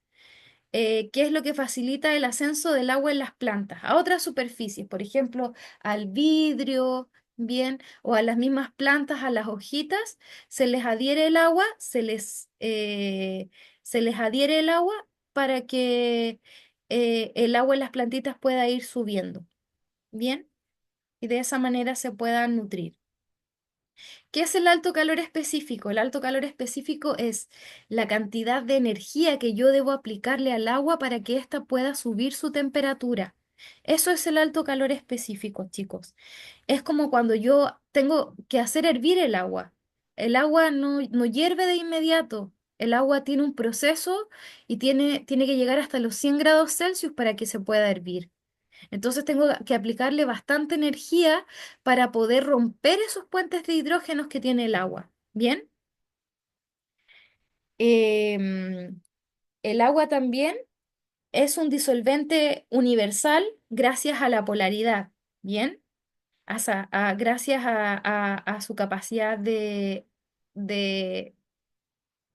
¿Qué es lo que facilita el ascenso del agua en las plantas? A otras superficies, por ejemplo, al vidrio, ¿bien? O a las mismas plantas, a las hojitas, se les adhiere el agua, se les adhiere el agua para que el agua en las plantitas pueda ir subiendo, ¿bien? Y de esa manera se puedan nutrir. ¿Qué es el alto calor específico? El alto calor específico es la cantidad de energía que yo debo aplicarle al agua para que ésta pueda subir su temperatura. Eso es el alto calor específico, chicos. Es como cuando yo tengo que hacer hervir el agua. El agua no hierve de inmediato. El agua tiene un proceso y tiene que llegar hasta los 100 grados Celsius para que se pueda hervir. Entonces tengo que aplicarle bastante energía para poder romper esos puentes de hidrógenos que tiene el agua. ¿Bien? Em, el agua también es un disolvente universal gracias a la polaridad. ¿Bien? Gracias a su capacidad de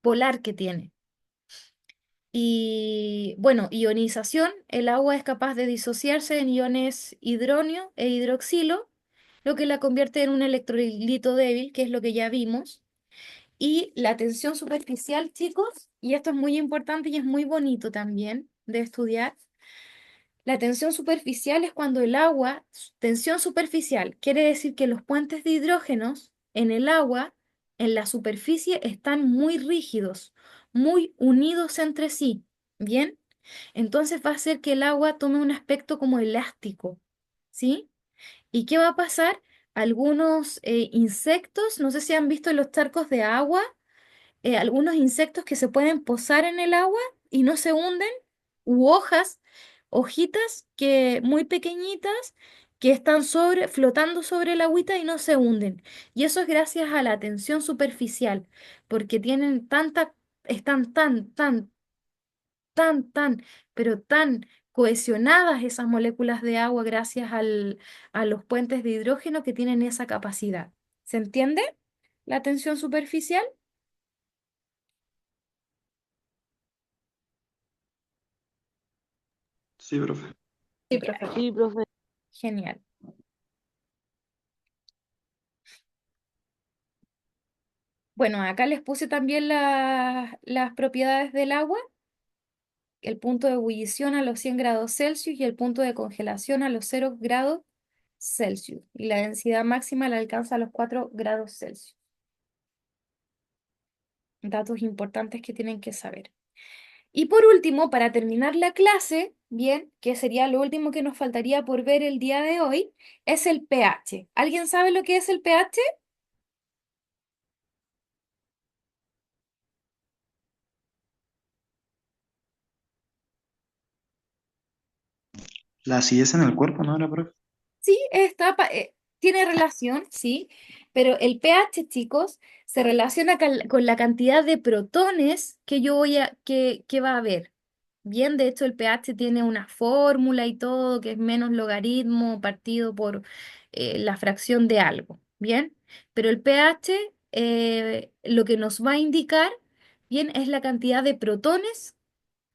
polar que tiene. Y bueno, ionización, el agua es capaz de disociarse en iones hidronio e hidroxilo, lo que la convierte en un electrolito débil, que es lo que ya vimos. Y la tensión superficial, chicos, y esto es muy importante y es muy bonito también de estudiar. La tensión superficial es cuando el agua, tensión superficial, quiere decir que los puentes de hidrógenos en el agua, en la superficie, están muy rígidos, muy unidos entre sí. ¿Bien? Entonces va a hacer que el agua tome un aspecto como elástico. ¿Sí? ¿Y qué va a pasar? Algunos insectos, no sé si han visto en los charcos de agua, algunos insectos que se pueden posar en el agua y no se hunden, u hojitas que muy pequeñitas que están flotando sobre el agüita y no se hunden. Y eso es gracias a la tensión superficial, porque están tan, pero tan cohesionadas esas moléculas de agua gracias a los puentes de hidrógeno que tienen esa capacidad. ¿Se entiende la tensión superficial? Sí, profe. Sí, Ya, profe. Sí, profe. genial. Bueno, acá les puse también las propiedades del agua, el punto de ebullición a los 100 grados Celsius y el punto de congelación a los 0 grados Celsius. Y la densidad máxima la alcanza a los 4 grados Celsius. Datos importantes que tienen que saber. Y por último, para terminar la clase, bien, que sería lo último que nos faltaría por ver el día de hoy, es el pH. ¿Alguien sabe lo que es el pH? La acidez en el cuerpo, ¿no era, profe? Sí, tiene relación, sí, pero el pH, chicos, se relaciona con la cantidad de protones que que va a haber. Bien, de hecho el pH tiene una fórmula y todo, que es menos logaritmo partido por la fracción de algo. Bien, pero el pH lo que nos va a indicar, bien, es la cantidad de protones,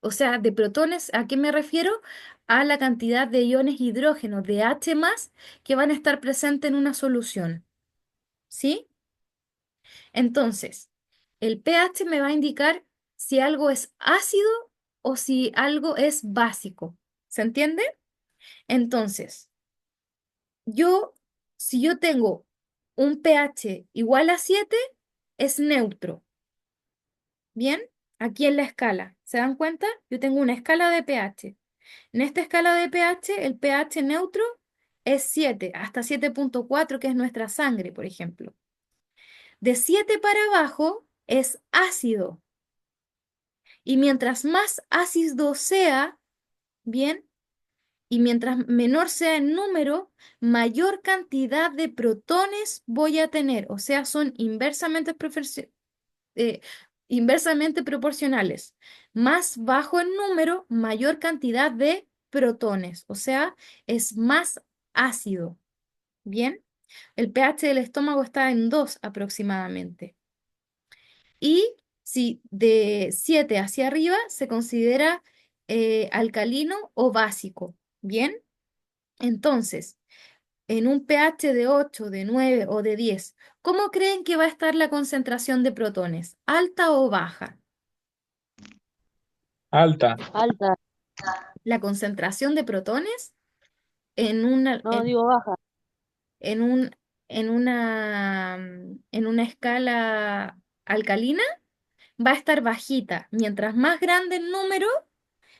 o sea, de protones, ¿a qué me refiero? A la cantidad de iones hidrógeno de H más que van a estar presentes en una solución. ¿Sí? Entonces, el pH me va a indicar si algo es ácido o si algo es básico. ¿Se entiende? Entonces, yo, si yo tengo un pH igual a 7, es neutro. ¿Bien? Aquí en la escala. ¿Se dan cuenta? Yo tengo una escala de pH. En esta escala de pH, el pH neutro es 7, hasta 7,4, que es nuestra sangre, por ejemplo. De 7 para abajo es ácido. Y mientras más ácido sea, bien, y mientras menor sea el número, mayor cantidad de protones voy a tener. O sea, son eh, inversamente proporcionales. Más bajo el número, mayor cantidad de protones. O sea, es más ácido. Bien, el pH del estómago está en 2 aproximadamente. Y si de 7 hacia arriba se considera alcalino o básico. Bien, entonces, en un pH de 8, de 9 o de 10, ¿cómo creen que va a estar la concentración de protones? ¿Alta o baja? Alta. Alta. La concentración de protones en una, No, digo baja. en un, en una escala alcalina va a estar bajita. Mientras más grande el número,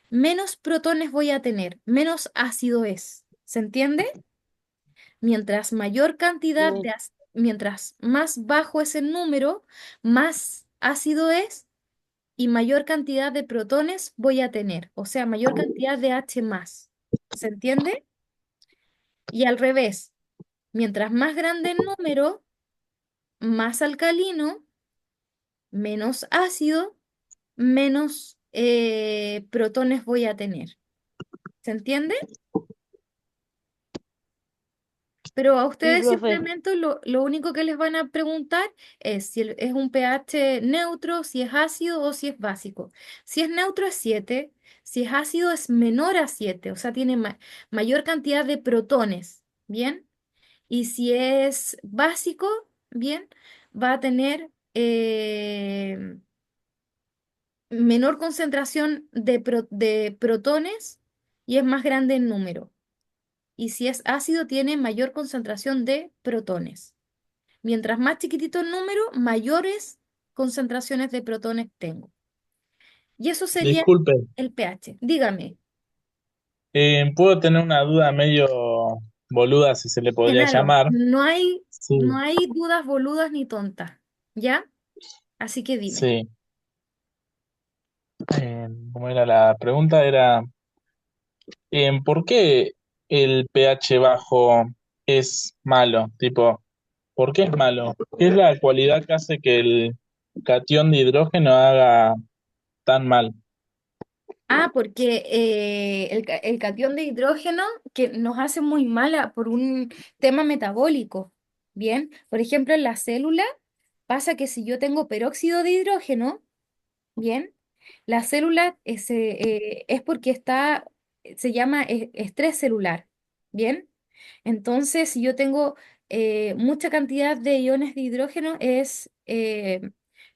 menos protones voy a tener, menos ácido es. ¿Se entiende? Mientras mayor cantidad Sí. mientras más bajo es el número, más ácido es y mayor cantidad de protones voy a tener, o sea, mayor cantidad de H más. ¿Se entiende? Y al revés, mientras más grande el número, más alcalino, menos ácido, menos protones voy a tener. ¿Se entiende? Pero a Sí, ustedes profe. simplemente lo único que les van a preguntar es si es un pH neutro, si es ácido o si es básico. Si es neutro es 7, si es ácido es menor a 7, o sea, tiene mayor cantidad de protones, ¿bien? Y si es básico, ¿bien? Va a tener menor concentración de protones y es más grande en número. Y si es ácido, tiene mayor concentración de protones. Mientras más chiquitito el número, mayores concentraciones de protones tengo. Y eso sería Disculpe, el pH. Dígame, puedo tener una duda medio boluda, si se le podría Genaro, llamar. no Sí, hay dudas boludas ni tontas, ¿ya? Así que dime. sí. ¿Cómo era la pregunta? Era, ¿por qué el pH bajo es malo? Tipo, ¿por qué es malo? ¿Qué es la cualidad que hace que el catión de hidrógeno haga tan mal? Ah, porque el catión de hidrógeno que nos hace muy mala por un tema metabólico. Bien, por ejemplo, en la célula pasa que si yo tengo peróxido de hidrógeno, bien, la célula es porque se llama estrés celular, bien. Entonces, si yo tengo mucha cantidad de iones de hidrógeno, es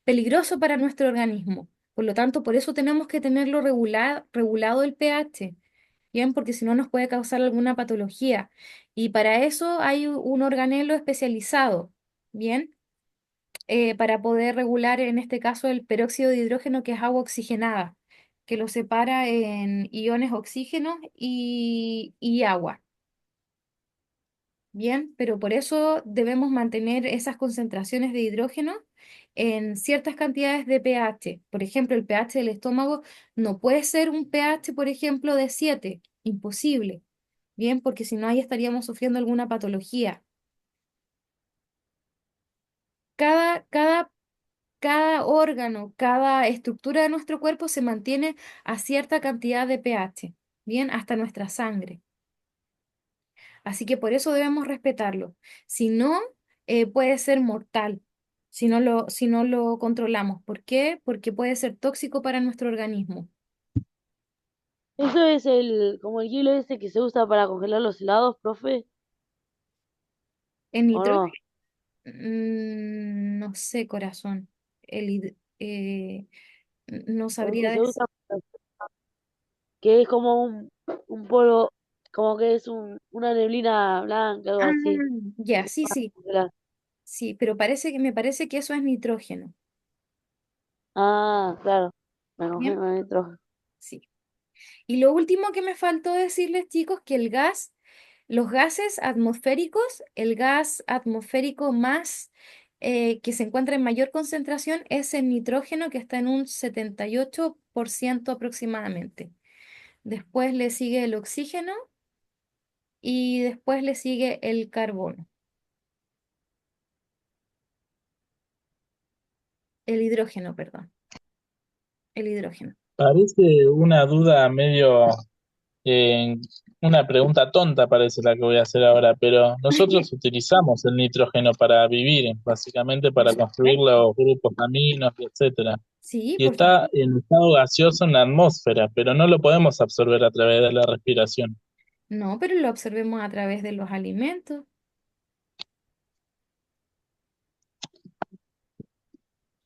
peligroso para nuestro organismo. Por lo tanto, por eso tenemos que tenerlo regulado el pH, bien, porque si no nos puede causar alguna patología. Y para eso hay un organelo especializado, bien, para poder regular en este caso el peróxido de hidrógeno, que es agua oxigenada, que lo separa en iones oxígeno y agua. Bien, pero por eso debemos mantener esas concentraciones de hidrógeno en ciertas cantidades de pH. Por ejemplo, el pH del estómago no puede ser un pH, por ejemplo, de 7, imposible. Bien, porque si no, ahí estaríamos sufriendo alguna patología. cada, cada, cada órgano, cada estructura de nuestro cuerpo se mantiene a cierta cantidad de pH, bien, hasta nuestra sangre. Así que por eso debemos respetarlo. Si no, puede ser mortal si no lo controlamos. ¿Por qué? Porque puede ser tóxico para nuestro organismo. Eso es como el hielo ese que se usa para congelar los helados, profe, El ¿o nitrógeno, no? no sé, corazón. No El sabría que se decir. usa, que es como un polvo, como que es una neblina blanca, algo Ah, así. ya, sí, sí, Congelar. sí, pero me parece que eso es nitrógeno. Ah, claro. Me Bien, congelo con nitrógeno. sí. Y lo último que me faltó decirles, chicos, que los gases atmosféricos, el gas atmosférico más que se encuentra en mayor concentración es el nitrógeno, que está en un 78% aproximadamente. Después le sigue el oxígeno y después le sigue el carbono, el hidrógeno, perdón, el hidrógeno. Parece una duda medio, eh, una pregunta tonta parece la que voy a hacer ahora, pero nosotros utilizamos el nitrógeno para vivir, básicamente Por para construir supuesto. los grupos aminos, etcétera. Sí, Y por está supuesto. en estado gaseoso en la atmósfera, pero no lo podemos absorber a través de la respiración. No, pero lo observemos a través de los alimentos.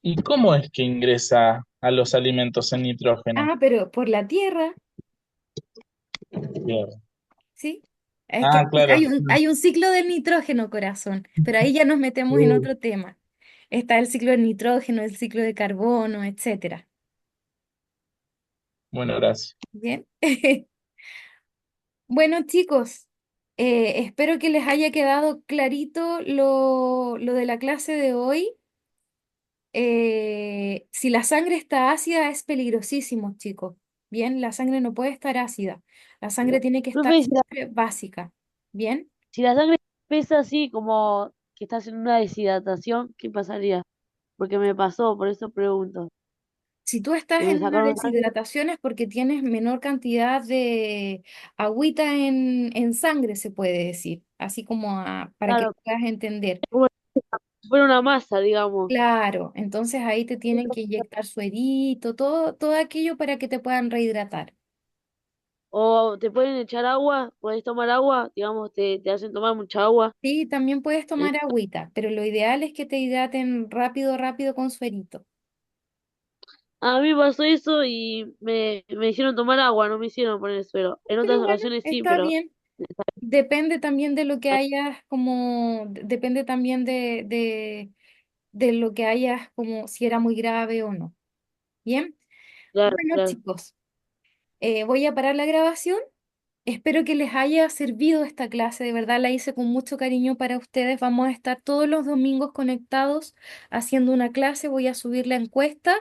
¿Y cómo es que ingresa a los alimentos el nitrógeno? Ah, pero por la tierra. Bien. Sí, es que Ah, claro. hay un ciclo del nitrógeno, corazón, pero ahí ya nos metemos en Uh, otro tema. Está el ciclo del nitrógeno, el ciclo de carbono, etcétera. bueno, gracias. Bien. Bueno, chicos, espero que les haya quedado clarito lo de la clase de hoy. Si la sangre está ácida, es peligrosísimo, chicos. Bien, la sangre no puede estar ácida. La sangre tiene que estar Profe, siempre básica. Bien. si la sangre pesa así como que estás en una deshidratación, ¿qué pasaría? Porque me pasó, por eso pregunto. Si tú estás Que me en una sacaron sangre. deshidratación es porque tienes menor cantidad de agüita en sangre, se puede decir, así como para que Claro, puedas entender. como si fuera una masa, digamos. Claro, entonces ahí te tienen que inyectar suerito, todo aquello para que te puedan rehidratar. O te pueden echar agua, puedes tomar agua, digamos, te hacen tomar mucha agua. Sí, también puedes Eh, tomar agüita, pero lo ideal es que te hidraten rápido, rápido con suerito. A mí me pasó eso y me hicieron tomar agua, no me hicieron poner suero. En otras Pero bueno, ocasiones sí, está pero bien. Depende también de lo que hayas, depende también de lo que hayas, como si era muy grave o no. Bien, claro, bueno claro. chicos, voy a parar la grabación. Espero que les haya servido esta clase, de verdad la hice con mucho cariño para ustedes. Vamos a estar todos los domingos conectados haciendo una clase. Voy a subir la encuesta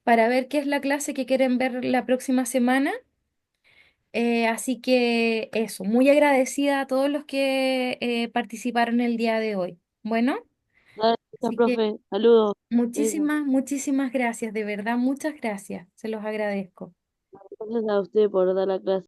para ver qué es la clase que quieren ver la próxima semana. Así que eso, muy agradecida a todos los que participaron el día de hoy. Bueno, Gracias, así que profe. Saludos. Besos. muchísimas, muchísimas gracias, de verdad, muchas gracias. Se los agradezco. Gracias a usted por dar la clase.